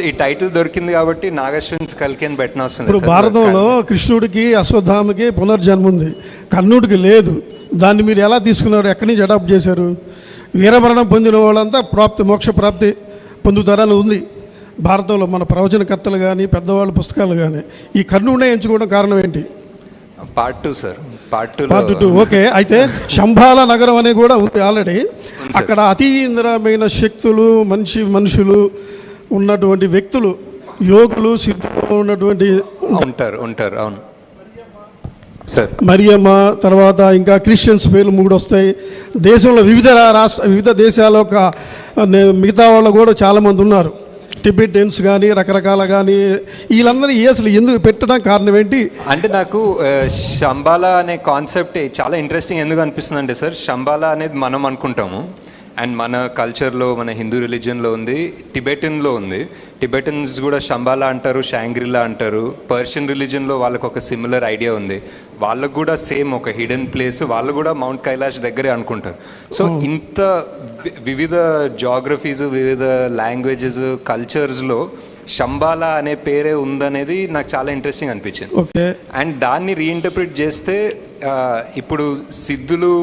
ఈ టైటిల్ దొరికింది కాబట్టి నాగశ్విన్ కల్కి అని పెట్టిన అవసరం లేదు. ఇప్పుడు భారతంలో కృష్ణుడికి అశ్వత్థామకి పునర్జన్మ ఉంది, కర్ణుడికి లేదు. దాన్ని మీరు ఎలా తీసుకున్నారు? ఎక్కడి నుంచి అడాప్ట్ చేశారు? వీరమరణం పొందిన వాళ్ళంతా మోక్ష ప్రాప్తి పొందుతారని ఉంది భారతంలో. మన ప్రవచనకర్తలు కానీ పెద్దవాళ్ళ పుస్తకాలు కానీ ఈ కర్ణుడినే ఎంచుకోవడం కారణం ఏంటి? Part 2 sir. Part 2 okay. అయితే శంబాల నగరం అనేది కూడా ఉంది ఆల్రెడీ. అక్కడ అతీంద్రమైన శక్తులు, మనుషులు ఉన్నటువంటి వ్యక్తులు, యోగులు, సిద్ధులు ఉన్నటువంటి ఉంటారు. అవును సార్. మరియమ్మ, తర్వాత ఇంకా క్రిస్టియన్స్ పేర్లు 3 వస్తాయి. దేశంలో వివిధ దేశాల మిగతా వాళ్ళు కూడా చాలామంది ఉన్నారు. టిబెటన్స్ కానీ రకరకాల కానీ వీళ్ళందరూ అసలు ఎందుకు పెట్టడం కారణం ఏంటి? అంటే నాకు శంబాలా అనే కాన్సెప్ట్ చాలా ఇంట్రెస్టింగ్ ఎందుకు అనిపిస్తుంది అంటే సార్, శంబాలా అనేది మనం అనుకుంటాము అండ్ మన కల్చర్లో, మన హిందూ రిలీజియన్లో ఉంది, టిబెటన్లో ఉంది. టిబెటన్స్ కూడా శంబాలా అంటారు, షాంగ్రిలా అంటారు. పర్షియన్ రిలీజియన్లో వాళ్ళకు ఒక సిమిలర్ ఐడియా ఉంది. వాళ్ళకు కూడా సేమ్ ఒక హిడెన్ ప్లేస్, వాళ్ళు కూడా మౌంట్ కైలాష్ దగ్గరే అనుకుంటారు. సో ఇంత వివిధ జాగ్రఫీస్, వివిధ లాంగ్వేజెస్, కల్చర్స్లో శంబాలా అనే పేరే ఉందనేది నాకు చాలా ఇంట్రెస్టింగ్ అనిపించింది. అండ్ దాన్ని రీఇంటర్ప్రిట్ చేస్తే ఇప్పుడు సిద్ధులు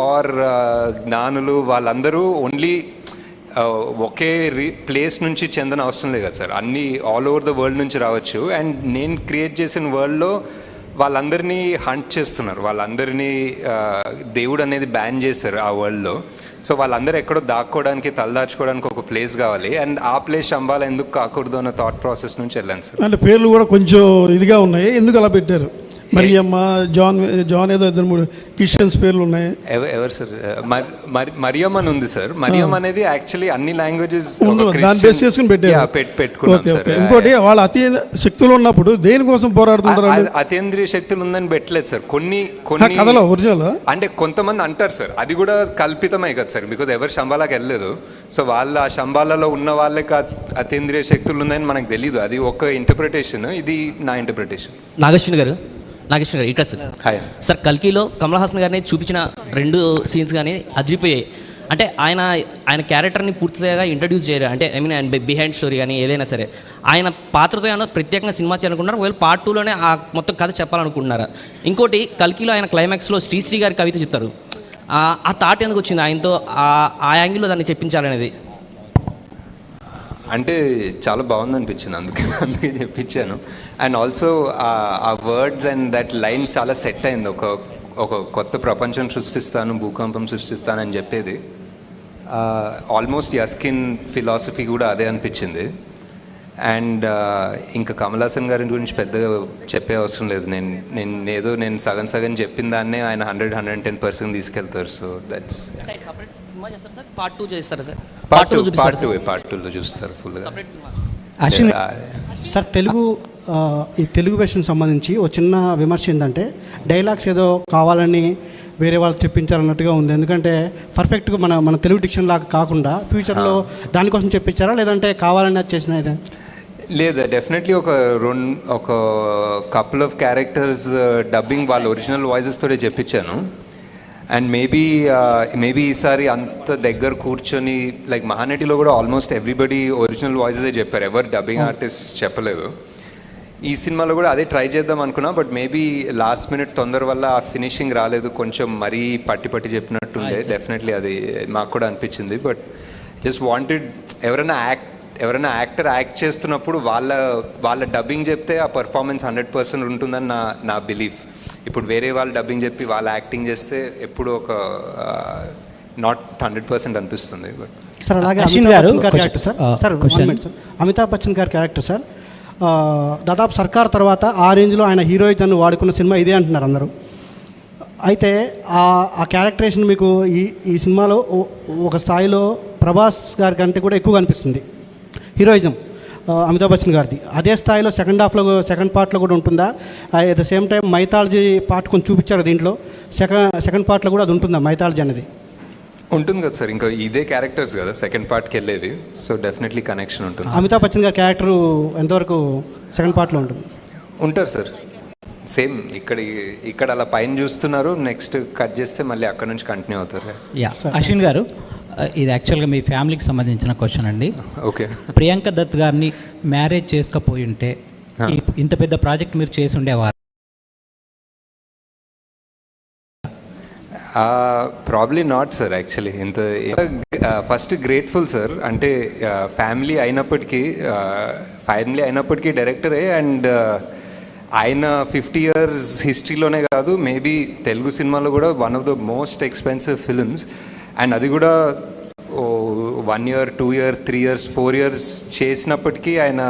ఆర్ జ్ఞానులు వాళ్ళందరూ ఓన్లీ ఒకే ప్లేస్ నుంచి చెందిన అవసరం లేదు కదా సార్. అన్నీ ఆల్ ఓవర్ ద వరల్డ్ నుంచి రావచ్చు. అండ్ నేను క్రియేట్ చేసిన వరల్డ్లో వాళ్ళందరినీ హంట్ చేస్తున్నారు, వాళ్ళందరినీ దేవుడు అనేది బ్యాన్ చేశారు ఆ వరల్డ్లో. సో వాళ్ళందరూ ఎక్కడో దాక్కోవడానికి తలదాచుకోవడానికి ఒక ప్లేస్ కావాలి, అండ్ ఆ ప్లేస్ శంబాల ఎందుకు కాకూడదు అన్న థాట్ ప్రాసెస్ నుంచి వెళ్ళాను సార్. అంటే పేర్లు కూడా కొంచెం ఇదిగా ఉన్నాయి, ఎందుకు అలా పెట్టారు? మరియమ్మ, జాన్ ఏదో 2-3 క్రిస్టియన్స్ పేర్లు ఉన్నాయి. ఎవరు సార్? మరియం అని ఉంది సార్. మరియం అనేది యాక్చువల్లీ అన్ని లాంగ్వేజెస్ దాన్ని బేస్ చేసుకుని పెట్టుకున్నాం సార్. ఇంకోటి వాళ్ళు అతి శక్తులు ఉన్నప్పుడు దేనికోసం పోరాడుతుంటారు? అతీంద్రియ శక్తులు ఉందని పెట్టలేదు సార్. కొన్ని కథలో ఒరిజినల్ అంటే కొంతమంది అంటారు సార్, అది కూడా కల్పితమే కదా సార్, బికాజ్ ఎవరు శంబాలాకి వెళ్ళలేదు. సో వాళ్ళు ఆ శంబాలలో ఉన్న వాళ్ళకి అతీంద్రియ శక్తులు ఉన్నాయని మనకు తెలియదు. అది ఒక ఇంటర్ప్రిటేషన్, ఇది నా ఇంటర్ప్రిటేషన్. నాగేశ్వరి గారు ఇక్కడ సార్ కల్కిలో కమల్ హాసన్ గారిని చూపించిన 2 సీన్స్ కానీ అదిరిపోయాయి. అంటే ఆయన క్యారెక్టర్ని పూర్తిగా ఇంట్రడ్యూస్ చేయరు, అంటే ఐ మీన్ ఆయన బిహైండ్ స్టోరీ కానీ ఏదైనా సరే ఆయన పాత్రతో ఏమైనా ప్రత్యేకంగా సినిమా చేయాలనుకుంటున్నారు, ఒకవేళ పార్ట్ 2లోనే ఆ మొత్తం కథ చెప్పాలనుకుంటున్నారా? ఇంకోటి కల్కిలో ఆయన క్లైమాక్స్లో శ్రీశ్రీ గారి కవిత చెప్తారు, ఆ థాట్ ఎందుకు వచ్చింది ఆయనతో ఆ యాంగిల్లో దాన్ని చెప్పించాలనేది? అంటే చాలా బాగుంది అనిపించింది, అందుకే చెప్పించాను. అండ్ ఆల్సో ఆ వర్డ్స్ అండ్ దట్ లైన్ చాలా సెట్ అయింది. ఒక కొత్త ప్రపంచం సృష్టిస్తాను, భూకంపం సృష్టిస్తాను అని చెప్పేది ఆల్మోస్ట్ యస్కిన్ ఫిలాసఫీ కూడా అదే అనిపించింది. అండ్ ఇంకా కమల్ హాసన్ గారి గురించి పెద్దగా చెప్పే అవసరం లేదు. నేను సగం చెప్పిన దాన్నే ఆయన 100-110% తీసుకెళ్తారు. సో దట్స్ పార్ట్ 2 చేస్తారు సార్. పార్ట్ 2లో చూస్తారు ఫుల్గా. సార్ ఈ తెలుగు వెర్షన్ సంబంధించి ఒక చిన్న విమర్శ ఏంటంటే డైలాగ్స్ ఏదో కావాలని వేరే వాళ్ళు చెప్పించారన్నట్టుగా ఉంది. ఎందుకంటే పర్ఫెక్ట్గా మన తెలుగు డిక్షన్ లాగా కాకుండా ఫ్యూచర్లో దానికోసం చెప్పించారా, లేదంటే కావాలని అది చేసిన? లేదా డెఫినెట్లీ ఒక కపుల్ ఆఫ్ క్యారెక్టర్స్ డబ్బింగ్ వాళ్ళ ఒరిజినల్ వాయిసెస్ తోటే చెప్పించాను. అండ్ మేబీ ఈసారి అంత దగ్గర కూర్చొని లైక్ మహానటిలో కూడా ఆల్మోస్ట్ ఎవ్రీబడి ఒరిజినల్ వాయిసెసే చెప్పారు, ఎవరు డబ్బింగ్ ఆర్టిస్ట్ చెప్పలేదు. ఈ సినిమాలో కూడా అదే ట్రై చేద్దాం అనుకున్నా, బట్ మేబీ లాస్ట్ మినిట్ తొందర వల్ల ఆ ఫినిషింగ్ రాలేదు, కొంచెం మరీ పట్టి చెప్పినట్టుండే. డెఫినెట్లీ అది మాకు కూడా అనిపించింది. బట్ జస్ట్ వాంటెడ్ ఎవరైనా యాక్టర్ యాక్ట్ చేస్తున్నప్పుడు వాళ్ళ డబ్బింగ్ చెప్తే ఆ పర్ఫార్మెన్స్ 100% ఉంటుందని నా బిలీఫ్. ఇప్పుడు వేరే వాళ్ళు డబ్బింగ్ చెప్పి వాళ్ళు యాక్టింగ్ చేస్తే ఎప్పుడు ఒక నాట్ 100% అనిపిస్తుంది. సార్ అలాగే అమితాబ్ బచ్చన్ గారి క్యారెక్టర్ సార్ దాదాపు సర్కార్ తర్వాత ఆ రేంజ్లో ఆయన హీరోయిజన్ వాడుకున్న సినిమా ఇదే అంటున్నారు అందరూ. అయితే ఆ క్యారెక్టరేషన్ మీకు ఈ సినిమాలో ఒక స్థాయిలో ప్రభాస్ గారి కంటే కూడా ఎక్కువగా అనిపిస్తుంది హీరోయిజం అమితాబ్ బచ్చన్ గారిది. అదే స్థాయిలో సెకండ్ పార్ట్లో కూడా ఉంటుందా? At the same time mythology part కొంచెం చూపించారు దీంట్లో, సెకండ్ పార్ట్లో కూడా అది ఉంటుందా మైథాలజీ అనేది? ఉంటుంది కదా సార్, ఇంకా ఇదే క్యారెక్టర్స్ కదా సెకండ్ పార్ట్కి వెళ్ళేది. సో డెఫినెట్లీ కనెక్షన్ ఉంటుంది. అమితాబ్ బచ్చన్ గారి క్యారెక్టర్ ఎంతవరకు సెకండ్ పార్ట్లో ఉంటుంది? ఉంటారు సార్, సేమ్ ఇక్కడ అలా పైన చూస్తున్నారు, నెక్స్ట్ కట్ చేస్తే మళ్ళీ అక్కడ నుంచి కంటిన్యూ అవుతారు. అశ్విన్ గారు, ఇది యాక్చువల్గా మీ ఫ్యామిలీకి సంబంధించిన క్వశ్చన్ అండి. ఓకే. ప్రియాంక దత్ గారిని మ్యారేజ్ చేసుకపోయి ఉంటే ఇంత పెద్ద ప్రాజెక్ట్ మీరు చేసి ఉండేవారు? Probably not sir. Actually first grateful sir. అంటే ఫ్యామిలీ అయినప్పటికీ డైరెక్టరే, అండ్ ఆయన 50 years హిస్టరీలోనే కాదు, మేబీ తెలుగు సినిమాలో కూడా one of the most expensive films. And అది కూడా 1 year, 2 years, 3 years, 4 years చేసినప్పటికీ ఆయన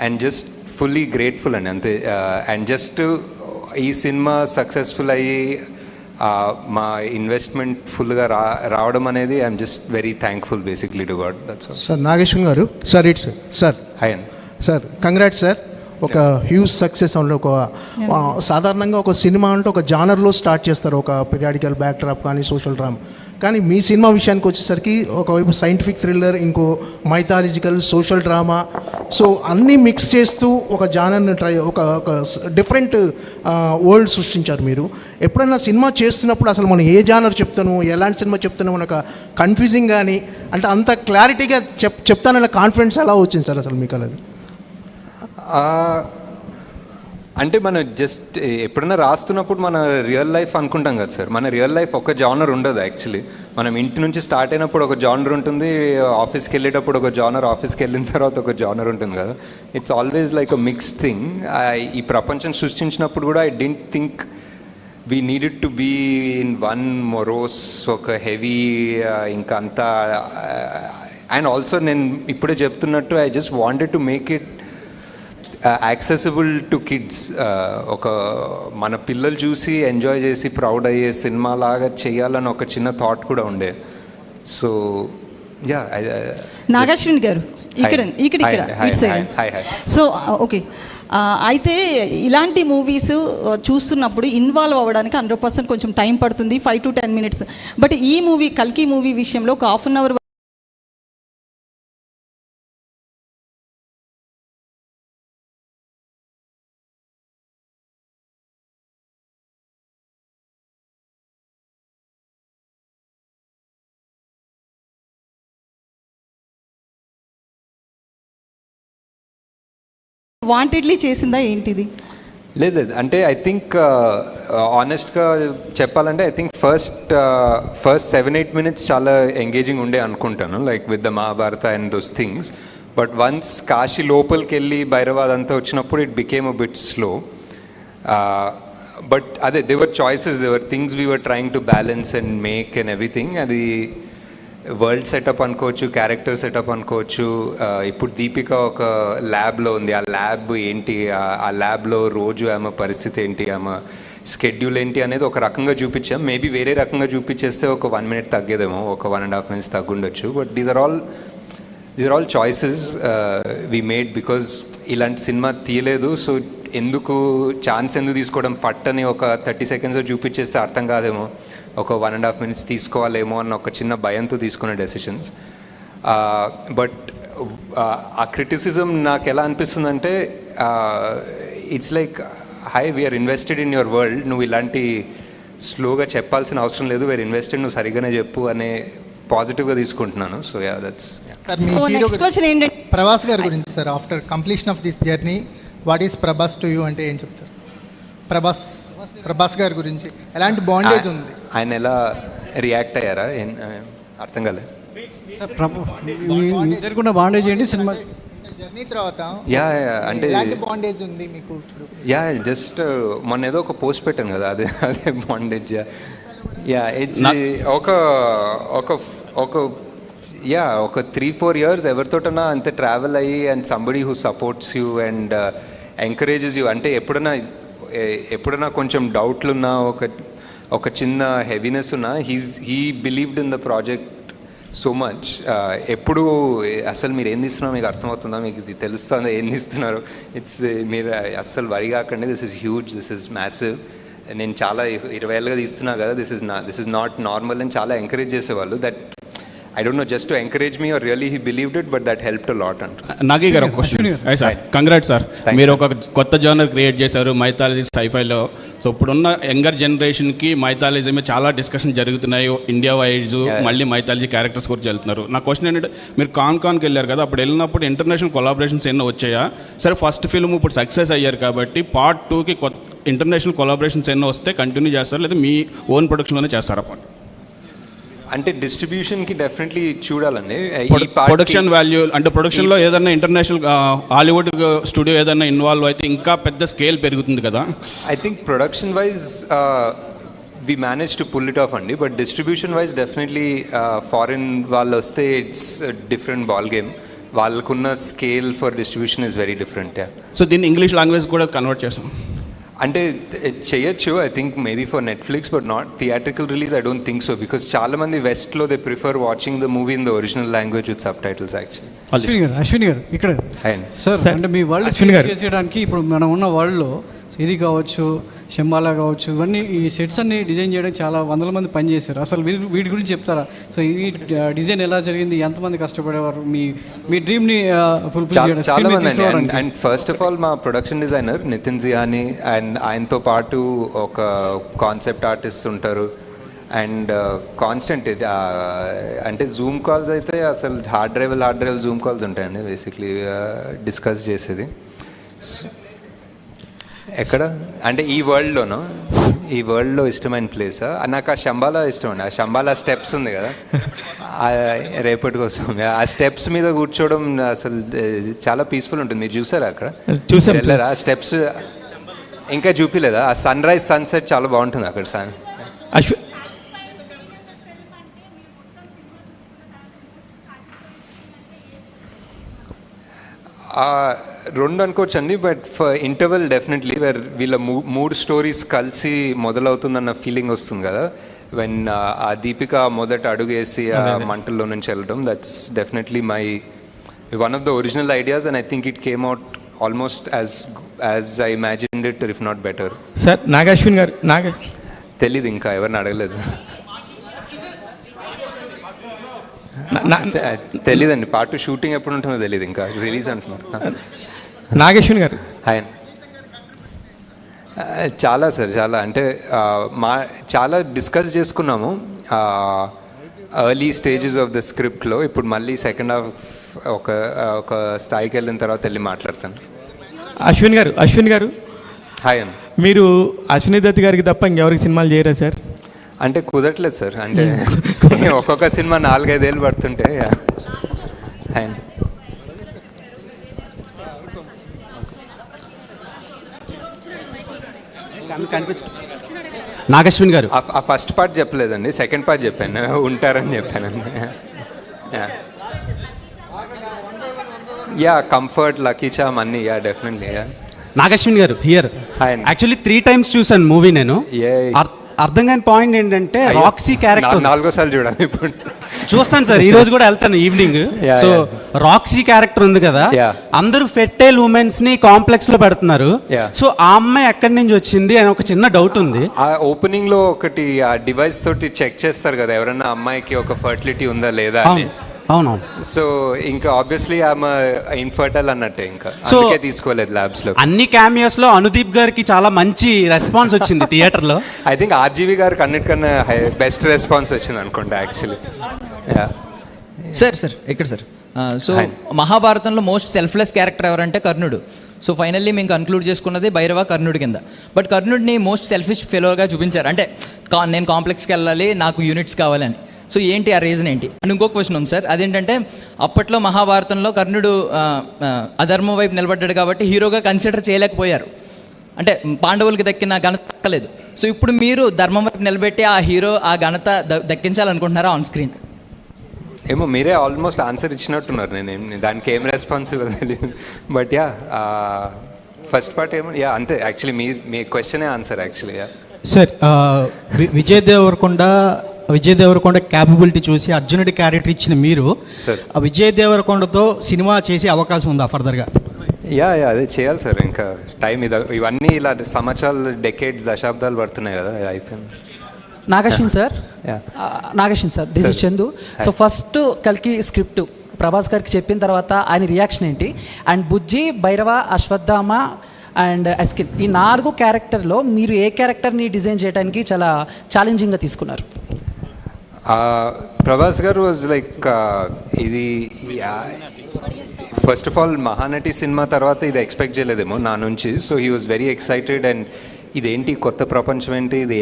అండ్ జస్ట్ ఫుల్లీ గ్రేట్ఫుల్ అండి అంతే. అండ్ జస్ట్ ఈ సినిమా సక్సెస్ఫుల్ అయ్యి మా ఇన్వెస్ట్మెంట్ ఫుల్గా రావడం అనేది I'm just very thankful basically to God. That's all. Sir Nageshwar garu, sir it's sir hi అండి. Sir congrats sir. ఒక హ్యూజ్ సక్సెస్ అంటే ఒక సాధారణంగా ఒక సినిమా అంటే ఒక జానర్లో స్టార్ట్ చేస్తారు, ఒక పీరియాడికల్ బ్యాక్ డ్రాప్ కానీ సోషల్ డ్రామా. కానీ మీ సినిమా విషయానికి వచ్చేసరికి ఒకవైపు సైంటిఫిక్ థ్రిల్లర్, ఇంకో మైథాలజికల్, సోషల్ డ్రామా, సో అన్నీ మిక్స్ చేస్తూ ఒక జానర్ని ఒక డిఫరెంట్ వరల్డ్ సృష్టించారు మీరు. ఎప్పుడైనా సినిమా చేస్తున్నప్పుడు అసలు మనం ఏ జానర్ చెప్తాను, ఎలాంటి సినిమా చెప్తాను ఒక కన్ఫ్యూజింగ్ కానీ అంటే అంత క్లారిటీగా చెప్తానన్న కాన్ఫిడెన్స్ ఎలా వచ్చింది సార్ అసలు మీకు? అది అంటే మనం జస్ట్ ఎప్పుడైనా రాస్తున్నప్పుడు మన రియల్ లైఫ్ అనుకుంటాం కదా సార్. మన రియల్ లైఫ్ ఒక జానర్ ఉండదు యాక్చువల్లీ. మనం ఇంటి నుంచి స్టార్ట్ అయినప్పుడు ఒక జానర్ ఉంటుంది, ఆఫీస్కి వెళ్ళేటప్పుడు ఒక జానర్, ఆఫీస్కి వెళ్ళిన తర్వాత ఒక జానర్ ఉంటుంది కదా. It's always like a mixed thing. ఈ ప్రపంచం సృష్టించినప్పుడు కూడా I don't think we needed to be in one morose, ఒక హెవీ ఇంకా అంతా. అండ్ ఆల్సో నేను ఇప్పుడే చెప్తున్నట్టు I just wanted to make it accessible to kids. ఒక మన పిల్లలు చూసి ఎంజాయ్ చేసి ప్రౌడ్ అయ్యే సినిమా లాగా చేయాలని ఒక చిన్న థాట్ కూడా ఉండే. So yeah. నాగశ్విన్ గారు ఇక్కడ సో ఓకే. అయితే ఇలాంటి మూవీస్ చూస్తున్నప్పుడు ఇన్వాల్వ్ అవ్వడానికి 100% కొంచెం టైం పడుతుంది, 5 to 10 minutes. బట్ ఈ మూవీ కల్కి మూవీ విషయంలో ఒక 1/2 hour వాంటెడ్లీ చేసిందా ఏంటిది? లేదు అంటే ఐ థింక్ ఆనెస్ట్గా చెప్పాలంటే ఐ థింక్ ఫస్ట్ 7-8 minutes చాలా ఎంగేజింగ్ ఉండే అనుకుంటాను, like with the Mahabharata and those things. But once Kashi లోపలికి వెళ్ళి భైరవాద్ అంతా వచ్చినప్పుడు it became a bit slow. But అదే their choices, their things we were trying to balance and make and everything. అది వరల్డ్ సెటప్ అనుకోవచ్చు, క్యారెక్టర్ సెటప్ అనుకోవచ్చు. ఇప్పుడు దీపిక ఒక ల్యాబ్లో ఉంది, ఆ ల్యాబ్ ఏంటి, ఆ ల్యాబ్లో రోజు ఆమె పరిస్థితి ఏంటి, ఆమె స్కెడ్యూల్ ఏంటి అనేది ఒక రకంగా చూపించాం. మేబీ వేరే రకంగా చూపించేస్తే ఒక 1 minute తగ్గేదేమో, ఒక 1.5 minutes తగ్గుండొచ్చు. But these are all choices we made because ఇలాంటి సినిమా తీయలేదు. సో ఎందుకు ఛాన్స్ ఎందుకు తీసుకోవడం, ఫట్ అని ఒక 30 seconds చూపించేస్తే అర్థం కాదేమో, ఒక 1.5 minutes తీసుకోవాలేమో అన్న ఒక చిన్న భయంతో తీసుకునే డెసిషన్స్. బట్ ఆ క్రిటిసిజం నాకు ఎలా అనిపిస్తుందంటే it's like hi we're invested in your world, నువ్వు ఇలాంటి స్లోగా చెప్పాల్సిన అవసరం లేదు, వీఆర్ ఇన్వెస్టెడ్, నువ్వు సరిగానే చెప్పు అనే పాజిటివ్గా తీసుకుంటున్నాను. So yeah that's. Sir me hero Prabhas గారి గురించి sir, after completion of this journey what is Prabhas to you అంటే ఏం చెప్తారు? ప్రభాస్ గారి గురించి ఎలాంటి బాండేజ్ ఉంది? ఆయన ఎలా రియాక్ట్ అయ్యారా అర్థం కాలేదు జరుగుతున్న బాండేజ్ ఏంటి సినిమా జర్నీ తర్వాత? యా అంటే ఎలాంటి బాండేజ్ ఉంది మీకు? యా జస్ట్ మొన్న ఏదో ఒక పోస్ట్ పెట్టాను కదా, అదే బాండేజ్. యా ఇట్స్ ఒక 3-4 years ఎవరితోటన్నా అంతే ట్రావెల్ అయ్యి and somebody who supports you and encourages you. అంటే ఎప్పుడైనా కొంచెం డౌట్లున్నా, ఒక చిన్న హెవీనెస్ ఉన్నా, he believed in the project so much. ఎప్పుడు అసలు మీరు ఏం తీస్తున్నారో మీకు అర్థమవుతుందా, మీకు ఇది తెలుస్తుందా ఏం తీస్తున్నారు, మీరు అస్సలు వరి కాకండి, this is huge, this is massive, నేను చాలా 20 ఏళ్ళుగా తీస్తున్నా కదా, దిస్ ఇస్ నాట్ నార్మల్ అని చాలా ఎంకరేజ్ చేసేవాళ్ళు. That I don't know, just to encourage me or really he believed it, but that helped a lot. Nagi గారు ఒక క్వశ్చన్. సార్ కంగ్రాట్స్ సార్, మీరు ఒక కొత్త జానర్ క్రియేట్ చేశారు మైథాలజీ సైఫైలో. సో ఇప్పుడున్న యంగర్ జనరేషన్కి మైథాలజీ మీద చాలా డిస్కషన్ జరుగుతున్నాయి, ఇండియా వైజ్ మళ్ళీ మైథాలజీ క్యారెక్టర్స్ గురించి వెళ్తున్నారు. నా క్వశ్చన్ ఏంటంటే, మీరు కాన్కి వెళ్ళారు కదా, అప్పుడు వెళ్ళినప్పుడు ఇంటర్నేషనల్ కొలాబరేషన్స్ ఎన్నో వచ్చాయా? సరే ఫస్ట్ ఫిల్మ్ ఇప్పుడు సక్సెస్ అయ్యారు కాబట్టి Part 2కి ఇంటర్నేషనల్ కొలాబరేషన్స్ ఎన్నో వస్తే కంటిన్యూ చేస్తారు, లేదా మీ ఓన్ ప్రొడక్షన్లోనే చేస్తారా? అంటే డిస్ట్రిబ్యూషన్కి డెఫినెట్లీ చూడాలండి. ప్రొడక్షన్ వాల్యూ అంటే ప్రొడక్షన్లో ఏదైనా ఇంటర్నేషనల్ హాలీవుడ్ స్టూడియో ఏదైనా ఇన్వాల్వ్ అయితే ఇంకా పెద్ద స్కేల్ పెరుగుతుంది కదా. I think production wise we manage to pull it off అండి, but distribution wise definitely foreign వాళ్ళు వస్తే ఇట్స్ డిఫరెంట్ బాల్ గేమ్. వాళ్ళకున్న scale for distribution is very different. So దీన్ని ఇంగ్లీష్ లాంగ్వేజ్ కూడా కన్వర్ట్ చేసాం. అంటే చేయొచ్చు, I think maybe for Netflix, but not theatrical release. I don't think so, because చాలా మంది వెస్ట్లో they prefer watching the movie in the original language with subtitles actually. Ashwini garu ఇక్కడ sir, అంటే మీ world చేసేయడానికి ఇప్పుడు మనం ఉన్న వరల్డ్లో ఇది కావచ్చు, శంబాలా కావచ్చు, ఇవన్నీ ఈ సెట్స్ అన్ని డిజైన్ చేయడానికి చాలా వందల మంది పనిచేశారు. అసలు వీటి గురించి చెప్తారా? సో ఈ డిజైన్ ఎలా జరిగింది, ఎంతమంది కష్టపడేవారు మీ డ్రీమ్ని ఫుల్ఫిల్ చేయడానికి? చాలా మంది. అండ్ ఫస్ట్ ఆఫ్ ఆల్ మా ప్రొడక్షన్ డిజైనర్ నితిన్ జియాని, అండ్ ఆయనతో పాటు ఒక కాన్సెప్ట్ ఆర్టిస్ట్ ఉంటారు. అండ్ కాన్స్టెంట్ ఇది అంటే జూమ్ కాల్స్ అయితే అసలు హార్డ్ డ్రైవ్ జూమ్ కాల్స్ ఉంటాయండి బేసిక్లీ డిస్కస్ చేసేది. ఎక్కడ అంటే ఈ వరల్డ్లో ఇష్టమైన ప్లేస్ నాకు ఆ శంబాలా ఇష్టం అండి. ఆ శంబాలా స్టెప్స్ ఉంది కదా, రేపటికి వస్తుంది. ఆ స్టెప్స్ మీద కూర్చోవడం అసలు చాలా పీస్ఫుల్ ఉంటుంది. మీరు చూసారా అక్కడ? వెళ్ళారా? ఆ స్టెప్స్ ఇంకా చూపిలేదా? ఆ సన్ రైజ్ సన్సెట్ చాలా బాగుంటుంది అక్కడ. రెండు అనుకోవచ్చు అండి, but for interval definitely where వీళ్ళ మూడు స్టోరీస్ కలిసి మొదలవుతుందన్న ఫీలింగ్ వస్తుంది కదా, వెన్ ఆ దీపిక మొదట అడుగేసి ఆ మంటల్లో నుంచి వెళ్ళడం, that's definitely one of the original ideas, and I think it came out almost as I imagined it, if not better. Sir Nag Ashwin గారు తెలీదు, ఇంకా ఎవరిని అడగలేదు, తెలీదండి. పార్ట్ 2 షూటింగ్ ఎప్పుడు ఉంటుందో తెలియదు, ఇంకా రిలీజ్ అంటున్నారు. నాగేశ్వన్ గారు హాయ్. చాలా సార్, చాలా అంటే చాలా డిస్కస్ చేసుకున్నాము ఎర్లీ స్టేజెస్ ఆఫ్ ద స్క్రిప్ట్లో. ఇప్పుడు మళ్ళీ సెకండ్ హాఫ్ ఒక స్థాయికి వెళ్ళిన తర్వాత వెళ్ళి మాట్లాడతాను. అశ్విన్ గారు హాయ్ అండి. మీరు అశ్విని దత్ గారికి తప్ప ఇంకెవరికి సినిమాలు చేయరా సార్? అంటే కుదరట్లేదు సార్, అంటే ఒక్కొక్క సినిమా 4-5 ఏళ్ళు పడుతుంటే. నాగశ్విన్ గారు ఆ ఫస్ట్ పార్ట్ చెప్పలేదండి, సెకండ్ పార్ట్ చెప్పాను, ఉంటారని చెప్పానండి. యా కంఫర్ట్, లక్కీ చామ్ అన్నీ, యా డెఫినెట్లీ. యా నాగశ్విన్ గారు హియర్. యాక్చువల్లీ 3 times చూసాను మూవీ నేను. అర్థం కాని పాయింట్ ఏంటంటే రాక్సీ క్యారెక్టర్ 4వ సార్లు చూడాలి ఇప్పుడు. చూస్తాను సార్, ఈ రోజు కూడా వెళ్తాను ఈవినింగ్. సో రాక్సీ క్యారెక్టర్ ఉంది కదా, అందరూ ఫెర్టైల్ ఉమెన్స్ ని కాంప్లెక్స్ లో పెడుతున్నారు. సో ఆ అమ్మాయి ఎక్కడి నుంచి వచ్చింది అని ఒక చిన్న డౌట్ ఉంది. ఆ ఓపెనింగ్ లో ఒకటి ఆ డివైస్ తోటి చెక్ చేస్తారు కదా ఎవరన్నా అమ్మాయికి ఒక ఫర్టిలిటీ ఉందా లేదా అని. అవునవును. సో ఇంకా ఆబ్వియస్లీ ఆమె ఇన్ఫర్టైల్ అన్నట్టే, ఇంకా అందుకే తీసుకోలేదు ల్యాబ్స్ లో. అన్ని క్యామియోస్ లో అనుదీప్ గారికి చాలా మంచి రెస్పాన్స్ వచ్చింది థియేటర్ లో. ఐ థింక్ ఆర్జీవి గారికి అన్నిటికన్నా బెస్ట్ రెస్పాన్స్ వచ్చింది అనుకుంటా యాక్చువల్లీ. సార్ ఇక్కడ సార్, సో మహాభారతంలో మోస్ట్ సెల్ఫ్లెస్ క్యారెక్టర్ ఎవరంటే కర్ణుడు. సో ఫైనల్లీ మేము కన్క్లూడ్ చేసుకున్నది భైరవ కర్ణుడి కింద. బట్ కర్ణుడిని మోస్ట్ సెల్ఫిష్ ఫెలోగా చూపించారు, అంటే నేను కాంప్లెక్స్కి వెళ్ళాలి, నాకు యూనిట్స్ కావాలని. సో ఏంటి ఆ రీజన్ ఏంటి అని ఇంకో క్వశ్చన్ ఉంది సార్. అదేంటంటే అప్పట్లో మహాభారతంలో కర్ణుడు అధర్మం వైపు నిలబడ్డాడు కాబట్టి హీరోగా కన్సిడర్ చేయలేకపోయారు, అంటే పాండవులకి దక్కిన ఘనత దక్కలేదు. సో ఇప్పుడు మీరు ధర్మం వైపు నిలబెట్టి ఆ హీరో ఆ ఘనత దక్కించాలనుకుంటున్నారా ఆన్ స్క్రీన్? ఏమో మీరే ఆల్మోస్ట్ ఆన్సర్ ఇచ్చినట్టున్నారు, నేను దానికి ఏం రెస్పాన్సిబుల్ తెలియదు. బట్ యా ఫస్ట్ పార్ట్ ఏమో యా అంతే, యాక్చువల్లీ మీ క్వశ్చనే answer actually. Ya sir, Vijay Deverakonda capability చూసి అర్జునుడి క్యారెక్టర్ ఇచ్చిన మీరు విజయ్ దేవరకొండతో సినిమా చేసే అవకాశం ఉందా ఫర్దర్గా? యా అదే చేయాలి సార్, ఇంకా టైం ఇవన్నీ ఇలా సంవత్సరాలు, డెకేడ్స్, దశాబ్దాలు పడుతున్నాయి కదా, అయిపోయింది. Nagashwin sir this is Chandu. So first కల్కి స్క్రిప్ట్ ప్రభాస్ గారికి చెప్పిన తర్వాత ఆయన రియాక్షన్ ఏంటి? అండ్ బుజ్జి, భైరవ, అశ్వత్థామ అండ్ అస్కిన్, ఈ 4 క్యారెక్టర్లో మీరు ఏ క్యారెక్టర్ని డిజైన్ చేయడానికి చాలా ఛాలెంజింగ్గా తీసుకున్నారు? ప్రభాస్ గారు వాజ్ లైక్ ఇది first of all Mahanati cinema తర్వాత ఇది ఎక్స్పెక్ట్ చేయలేదేమో నా నుంచి. So he was very excited, and ఇదేంటి కొత్త ప్రపంచం ఏంటి, ఇది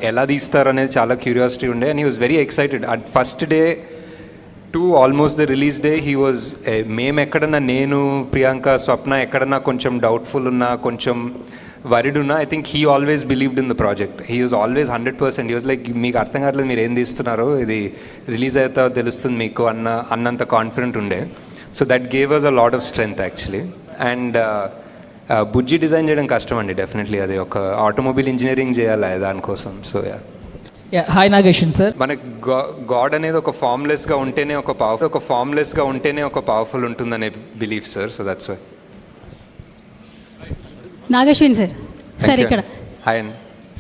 ఎలా తీస్తారు అనేది చాలా క్యూరియాసిటీ ఉండే. And he was very excited. At first day to almost the release day he was, మేము ఎక్కడన్నా, నేను, ప్రియాంక, స్వప్న ఎక్కడన్నా కొంచెం డౌట్ఫుల్ ఉన్నా, కొంచెం వరిడ్ ఉన్నా, I think he always believed in the project. He was always 100%. He was like, మీకు అర్థం కావట్లేదు మీరు ఏం తీస్తున్నారో, ఇది రిలీజ్ అవుతా తెలుస్తుంది మీకు అన్నంత కాన్ఫిడెంట్ ఉండే. So that gave us a lot of strength actually. And Bujji design చేయడం కష్టం అండి డెఫినెట్లీ. అది ఒక ఆటోమొబైల్ ఇంజనీరింగ్ చేయాలి దానికోసం. So hi Nagashwin sir. మనకి గాడ్ అనేది ఒక ఫార్మ్లెస్గా ఉంటేనే ఒక పవర్ఫుల్ ఉంటుందనే belief sir. So that's why. Nagashwin sir. Sir ఇక్కడ హాయ్ అండి.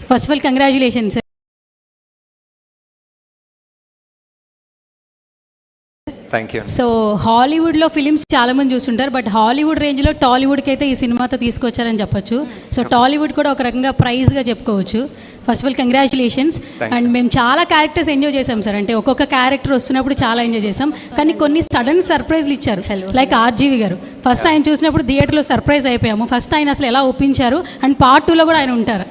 First of all congratulation sir. Thank you. So హాలీవుడ్లో ఫిలిమ్స్ చాలామంది చూస్తుంటారు, బట్ హాలీవుడ్ రేంజ్లో టాలీవుడ్కి అయితే ఈ సినిమాతో తీసుకొచ్చారని చెప్పొచ్చు. సో టాలీవుడ్ కూడా ఒక రకంగా ప్రైజ్గా చెప్పుకోవచ్చు. First of all congratulations. And మేము చాలా క్యారెక్టర్స్ ఎంజాయ్ చేసాం సార్. అంటే ఒక్కొక్క క్యారెక్టర్ వస్తున్నప్పుడు చాలా ఎంజాయ్ చేసాం, కానీ కొన్ని సడన్ సర్ప్రైజ్లు ఇచ్చారు. లైక్ ఆర్జీవి గారు ఫస్ట్ ఆయన చూసినప్పుడు థియేటర్లో సర్ప్రైజ్ అయిపోయాము. ఫస్ట్ ఆయన అసలు ఎలా ఒప్పించారు, అండ్ పార్ట్ 2లో కూడా ఆయన ఉంటారు?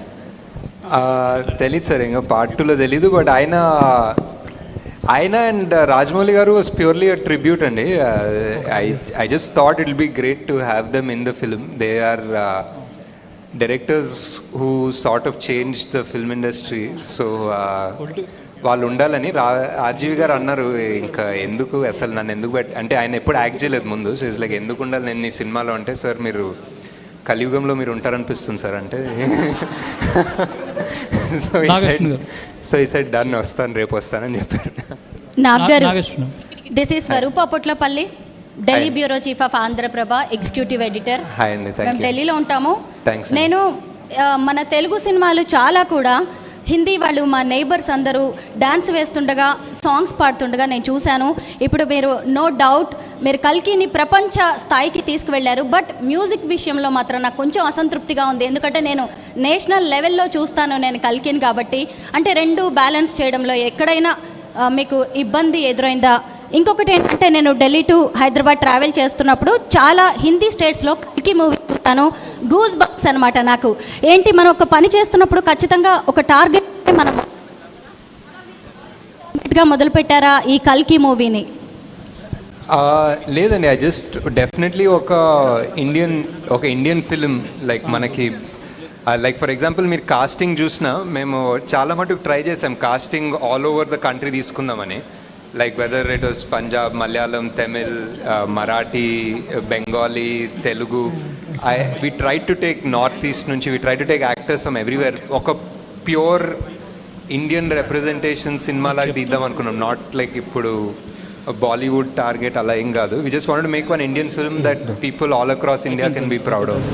తెలీదు సార్, ఇంకా పార్ట్ 2లో తెలీదు. బట్ ఆయన and Rajamouli garu was purely a tribute అండి. I just thought it will be great to have them in the film. They are directors who sort of change the film industry. So వాళ్ళు ఉండాలని RGV గారు అన్నారు. ఇంకా ఎందుకు అసలు నన్ను ఎందుకు అంటే ఆయన ఎప్పుడు యాక్ట్ చేయలేదు ముందు. సో ఇట్స్ లైక్ ఎందుకు ఉండాలి నేను ఈ సినిమాలో అంటే, సార్ మీరు కలియుగంలో మీరు ఉంటారనిపిస్తుంది సార్ అంటే. సో ఈ సైడ్ డన్, వస్తాను రేపు వస్తానని చెప్పారు. నాగారు, this is Swaroopa Potlapalli, Delhi bureau chief of Andhraprabha, executive editor. Hi అండి. మేము ఢిల్లీలో ఉంటాము. థ్యాంక్స్. నేను మన తెలుగు సినిమాలు చాలా కూడా హిందీ వాళ్ళు మా నైబర్స్ అందరూ డ్యాన్స్ వేస్తుండగా, సాంగ్స్ పాడుతుండగా నేను చూశాను. ఇప్పుడు మీరు నో డౌట్ మీరు కల్కిని ప్రపంచ స్థాయికి తీసుకువెళ్ళారు. బట్ మ్యూజిక్ విషయంలో మాత్రం నాకు కొంచెం అసంతృప్తిగా ఉంది. ఎందుకంటే నేను నేషనల్ లెవెల్లో చూస్తాను నేను కల్కిని కాబట్టి. అంటే రెండు బ్యాలెన్స్ చేయడంలో ఎక్కడైనా మీకు ఇబ్బంది ఎదురైందా? ఇంకొకటి ఏంటంటే నేను ఢిల్లీ టు హైదరాబాద్ ట్రావెల్ చేస్తున్నప్పుడు చాలా హిందీ స్టేట్స్లో కల్కి మూవీ చూస్తాను. గూస్ బంప్స్ అనమాట నాకు. ఏంటి, మనం ఒక పని చేస్తున్నప్పుడు ఖచ్చితంగా ఒక టార్గెట్ మనం మొదలుపెట్టారా ఈ కల్కి మూవీని? లేదండి, ఐ జస్ట్ డెఫినెట్లీ ఒక ఇండియన్ ఫిలిం లైక్ మనకి లైక్ ఫర్ ఎగ్జాంపుల్ మీరు కాస్టింగ్ చూసినా మేము చాలా మటుకు ట్రై చేసాం casting all over the country తీసుకుందామని. Like whether it was Punjab, Malayalam, Tamil, Marathi, Bengali, Telugu. We try to take north east నుంచి, we try to take actors from everywhere. ఒక ప్యూర్ ఇండియన్ రిప్రజెంటేషన్ సినిమాలాగా తీద్దాం అనుకున్నాం. నాట్ లైక్ ఇప్పుడు బాలీవుడ్ టార్గెట్ అలా ఏం కాదు. We just wanted to make one Indian film that people all across India can be proud of.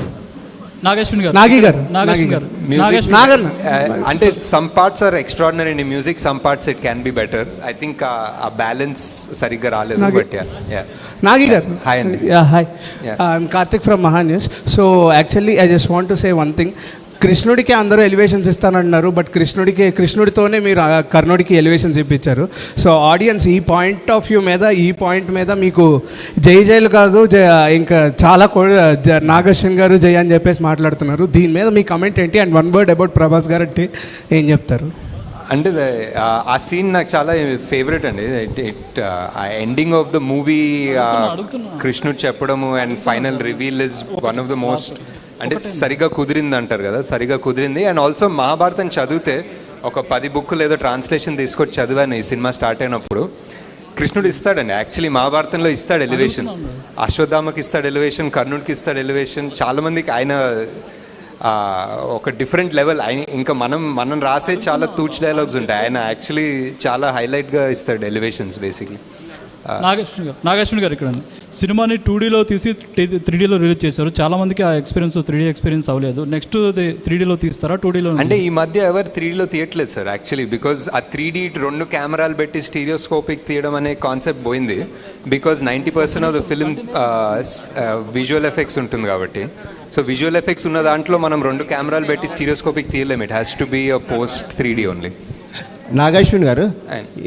అంటే some parts are extraordinary in music, some parts it can be better. I think ఆ balance సరిగ్గా రాలేదు. But Nagi గారు, hi అండి. Hi, I'm Karthik from Mahaanews. So actually I just want to say one thing. కృష్ణుడికి అందరూ elevations ఇస్తానంటున్నారు, but కృష్ణుడితోనే మీరు కర్ణుడికి elevations ఇప్పించారు. సో ఆడియన్స్ ఈ పాయింట్ మీద మీకు జైలు కాదు, ఇంకా చాలా నాగేశ్వన్ గారు జై అని చెప్పేసి మాట్లాడుతున్నారు. దీని మీద మీ కమెంట్ ఏంటి? And one word about Prabhas గారు అంటే ఏం చెప్తారు? అంటే ఆ సీన్ నాకు చాలా ఫేవరెట్ అండి. ఎండింగ్ ఆఫ్ ద మూవీ కృష్ణుడు చెప్పడము and final reveal is one of the most, అంటే సరిగా కుదిరింది అంటారు కదా, సరిగా కుదిరింది. అండ్ ఆల్సో మహాభారతం చదివితే ఒక 10 బుక్కులు ఏదో ట్రాన్స్లేషన్ తీసుకొచ్చి చదివాను ఈ సినిమా స్టార్ట్ అయినప్పుడు. కృష్ణుడు ఇస్తాడండి యాక్చువల్లీ మహాభారతంలో ఇస్తాడు ఎలివేషన్, అశ్వత్థామకి ఇస్తాడు ఎలివేషన్, కర్ణుడికి ఇస్తాడు ఎలివేషన్. చాలామందికి ఆయన ఒక డిఫరెంట్ లెవెల్. ఆయన ఇంకా మనం రాసే చాలా తూచ్ డైలాగ్స్ ఉంటాయి, ఆయన యాక్చువల్లీ చాలా హైలైట్గా ఇస్తాడు ఎలివేషన్స్ బేసిక్లీ. నాగేశ్వన్ గారు ఇక్కడ సినిమాని 2Dలో తీసి 3Dలో రిలీజ్ చేశారు. చాలా మందికి ఆ ఎక్స్పీరియన్స్ 3D ఎక్స్పీరియన్స్ అవ్వలేదు. నెక్స్ట్ 3Dలో తీస్తారా 2Dలో? అంటే ఈ మధ్య ఎవరు 3Dలో తీయట్లేదు సార్ యాక్చువల్లీ, బికాజ్ ఆ 3D 2 కెమెరాలు పెట్టి స్టీరియోస్కోపిక్ తీయడం అనే కాన్సెప్ట్ పోయింది. Because 90% of the film visual effects ఉంటుంది కాబట్టి. సో విజువల్ ఎఫెక్ట్స్ ఉన్న దాంట్లో మనం 2 కెమెరాలు పెట్టి స్టీరియోస్కోపిక్ తీయలేము. It has to be a post 3D only. Nagashwin గారు,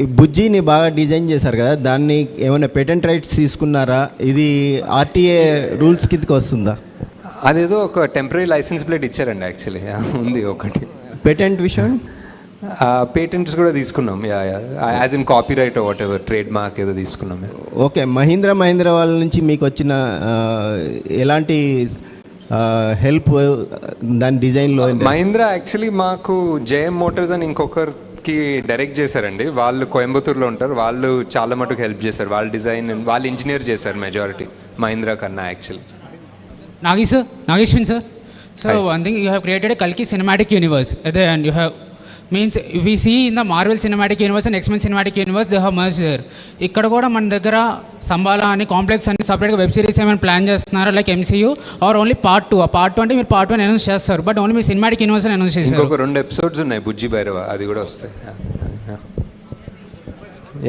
ఈ బుజ్జిని బాగా డిజైన్ చేశారు కదా, దాన్ని ఏమైనా పేటెంట్ రైట్స్ తీసుకున్నారా? ఇది ఆర్టీఏ రూల్స్ కిందకి వస్తుందా? అదేదో ఒక టెంపరీ లైసెన్స్ ప్లేట్ ఇచ్చారండి యాక్చువల్లీ, ఉంది ఒకటి. పేటెంట్ విషయం పేటెంట్స్ కూడా తీసుకున్నాం, as in copy right what ever, trade mark ఏదో తీసుకున్నాం. ఓకే, మహీంద్రా వాళ్ళ నుంచి మీకు వచ్చిన ఎలాంటి హెల్ప్ దాని డిజైన్లో? మహీంద్రా యాక్చువల్లీ మాకు జేఎం మోటార్స్ అని ఇంకొకరికి డైరెక్ట్ చేశారండి. వాళ్ళు కోయంబత్తూర్లో ఉంటారు, వాళ్ళు చాలా మటుకు హెల్ప్ చేశారు. వాళ్ళ డిజైన్ వాళ్ళు ఇంజనీర్ చేశారు మెజారిటీ మహీంద్రా కన్నా actually. Nageshwin sir. So one thing, you have created a Kalki cinematic universe at the end. You have means if we see in the Marvel cinematic universe and X-Men cinematic universe, they have merged there. ఇక్కడ కూడా మన దగ్గర సంబాలా అని complex అని సపరేట్గా web series ఏమైనా plan చేస్తున్నారా like MCU or only part 2? ఆ పార్ట్ 2 అంటే మీరు పార్ట్ 1 అనౌన్స్ చేస్తారు, బట్ ఓన్లీ మీరు సినిమాటిక్ యూనివర్స్ అనౌన్స్ చేస్తారు. ఇంకొక 2 ఎపిసోడ్స్ ఉన్నాయి బుజ్జి భైరవ, అది కూడా వస్తాయి.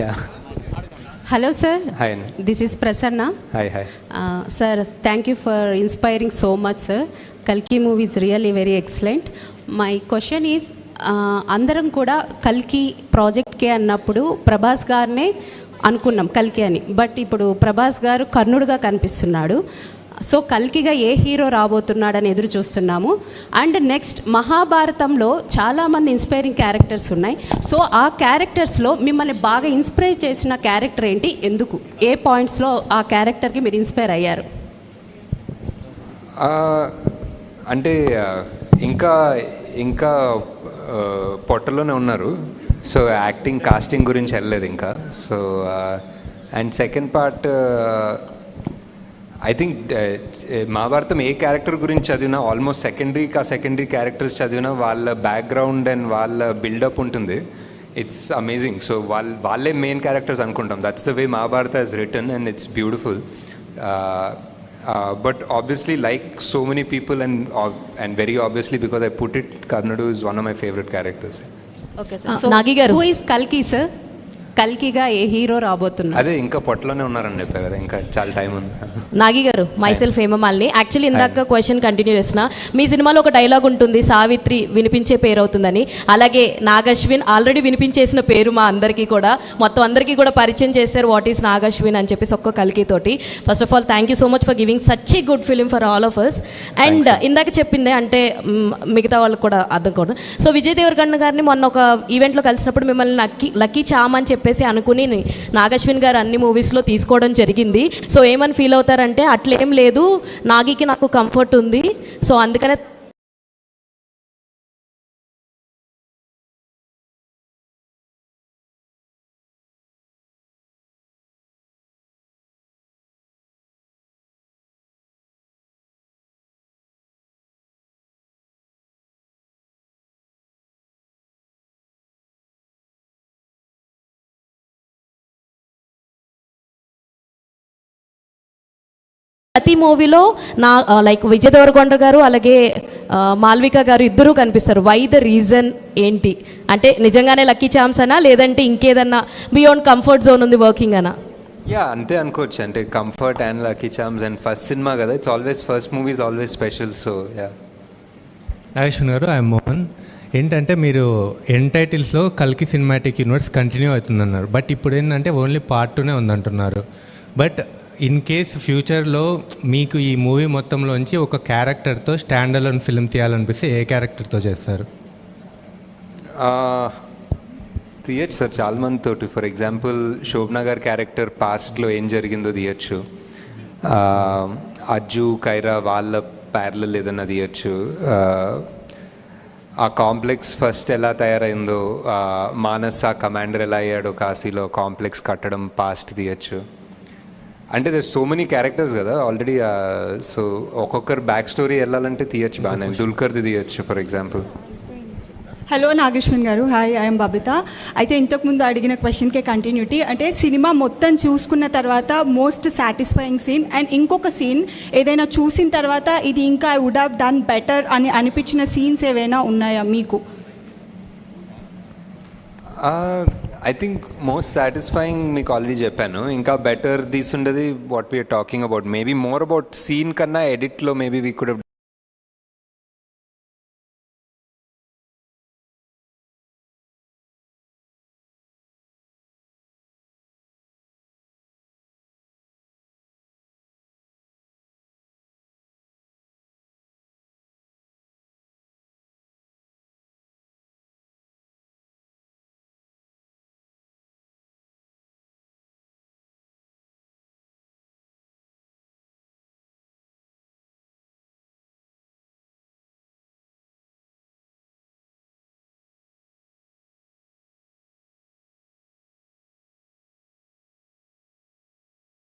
Yeah Hello sir. Hi. This is Prasanna. Hi. Sir, thank you for inspiring so much sir. Kalki movie is really very excellent. My question is, అందరం కూడా కల్కి ప్రాజెక్ట్కే అన్నప్పుడు ప్రభాస్ గారినే అనుకున్నాం కల్కి అని, బట్ ఇప్పుడు ప్రభాస్ గారు కర్ణుడుగా కనిపిస్తున్నాడు. సో కల్కిగా ఏ హీరో రాబోతున్నాడని ఎదురు చూస్తున్నాము. అండ్ నెక్స్ట్ మహాభారతంలో చాలామంది ఇన్స్పైరింగ్ క్యారెక్టర్స్ ఉన్నాయి. సో ఆ క్యారెక్టర్స్లో మిమ్మల్ని బాగా ఇన్స్పైర్ చేసిన క్యారెక్టర్ ఏంటి, ఎందుకు, ఏ పాయింట్స్లో ఆ క్యారెక్టర్కి మీరు ఇన్స్పైర్ అయ్యారు? అంటే ఇంకా పొట్టలోనే ఉన్నారు. సో యాక్టింగ్ కాస్టింగ్ గురించి వెళ్ళలేదు ఇంకా. So and second part I think Mahabharatam A character గురించి చదివినా ఆల్మోస్ట్ సెకండరీ క్యారెక్టర్స్ చదివినా వాళ్ళ బ్యాక్గ్రౌండ్ అండ్ వాళ్ళ బిల్డప్ ఉంటుంది. It's amazing. సో వాళ్ళే మెయిన్ క్యారెక్టర్స్ అనుకుంటాం. That's the way Mahabharata is return and it's beautiful. But obviously, like so many people, and very obviously because I put it, Karnadu is one of my favorite characters. Okay sir. So Nagi garu, who is Kalki sir? కల్కిగా ఏ hero రాబోతున్నారు? అదే ఇంకా పొట్టలోనే ఉన్నారని చెప్పా కదా, ఇంకా చాలా టైం ఉంది. నాగి గారు, మైసెల్ఫ్ హేమమాలిని. యాక్చువల్లీ ఇందాక క్వశ్చన్ కంటిన్యూ చేసిన, మీ సినిమాలో ఒక డైలాగ్ ఉంటుంది, సావిత్రి వినిపించే పేరు అవుతుందని. అలాగే నాగశ్విన్ ఆల్రెడీ వినిపించేసిన పేరు మా అందరికీ కూడా, మొత్తం అందరికీ కూడా పరిచయం చేశారు వాట్ ఈస్ నాగశ్విన్ అని చెప్పేసి ఒక్క కల్కి తోటి. First of all thank you so much for giving such a good film for all of us. And ఇందాక చెప్పిందే అంటే మిగతా వాళ్ళకి కూడా అర్థం కాదు. సో విజయ్ దేవరకొండ గారిని మొన్న ఒక ఈవెంట్లో కలిసినప్పుడు మిమ్మల్ని లక్కీ చామ్ అని చెప్పేసి అనుకుని నాగశ్విన్ గారు అన్ని మూవీస్లో తీసుకోవడం జరిగింది. సో ఏమని ఫీల్ అవుతారంటే, అట్లేం లేదు, నాగికి నాకు కంఫర్ట్ ఉంది, సో అందుకనే ప్రతి మూవీలో నా లైక్ విజయ్ దేవరకొండ గారు అలాగే మాల్విక గారు ఇద్దరూ కనిపిస్తారు. వై ద రీజన్ ఏంటి? అంటే నిజంగానే లక్కీ ఛాన్స్ అనా, లేదంటే ఇంకేదన్నా బియాండ్ కంఫర్ట్ జోన్ ఉంది వర్కింగ్ అనా? యా అంతే అనుకోవచ్చు. అంటే comfort and lucky charms and first cinema కదా, it's always first movie is always special. So yeah. Nageshwar గారు, ఐఎమ్ మోహన్. ఏంటంటే మీరు ఎండ్ టైటిల్స్లో కల్కి సినిమాటిక్ యూనివర్స్ కంటిన్యూ అవుతుందన్నారు, బట్ ఇప్పుడు ఏంటంటే ఓన్లీ పార్ట్ 2నే ఉందంటున్నారు. బట్ ఇన్ కేస్ ఫ్యూచర్లో మీకు ఈ మూవీ మొత్తంలోంచి ఒక క్యారెక్టర్తో స్టాండ్ అలోన్ ఫిల్మ్ తీయాలనిపిస్తే ఏ క్యారెక్టర్తో చేస్తారు? తీయచ్చు సార్ చాలా మంది తోటి. ఫర్ ఎగ్జాంపుల్ శోభనా గారి క్యారెక్టర్ పాస్ట్లో ఏం జరిగిందో తీయచ్చు. అజ్జు కైరా వాళ్ళ ప్యారలల్ ఏదన్నా తీయచ్చు. ఆ కాంప్లెక్స్ ఫస్ట్ ఎలా తయారైందో, మానస్ ఆ కమాండర్ ఎలా అయ్యాడో కాశీలో కాంప్లెక్స్ కట్టడం పాస్ట్ తీయచ్చు. అంటే there's so many characters కదా ఆల్రెడీ. సో ఒక్కొక్కరు బ్యాక్ స్టోరీ వెళ్ళాలంటే తీయచ్చు బాగానే. దుల్కర్ది తీయచ్చు ఫర్ ఎగ్జాంపుల్. హలో నాగేశ్వన్ గారు, హాయ్, ఐఎమ్ బబిత. అయితే ఇంతకుముందు అడిగిన క్వశ్చన్కే కంటిన్యూటీ. అంటే సినిమా మొత్తం చూసుకున్న తర్వాత మోస్ట్ సాటిస్ఫైయింగ్ సీన్ అండ్ ఇంకొక సీన్ ఏదైనా చూసిన తర్వాత ఇది ఇంకా I would have done better అని అనిపించిన సీన్స్ ఏవైనా ఉన్నాయా మీకు? ఐ థింక్ మోస్ట్ సాటిస్ఫైయింగ్ మీకు ఆల్రెడీ చెప్పాను. ఇంకా బెటర్ తీసుండేది what we're talking about. Maybe more about scene కన్నా ఎడిట్లో maybe we could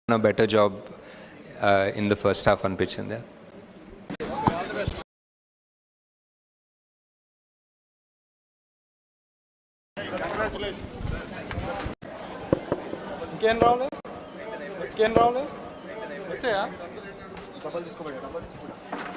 a better job in the first half అనిపించింది. ఇంకేం రావాలి ఇంకేం రావాలి వస్తాయా డబ్బులు తీసుకోబోయా డబ్బులు తీసుకోబోయా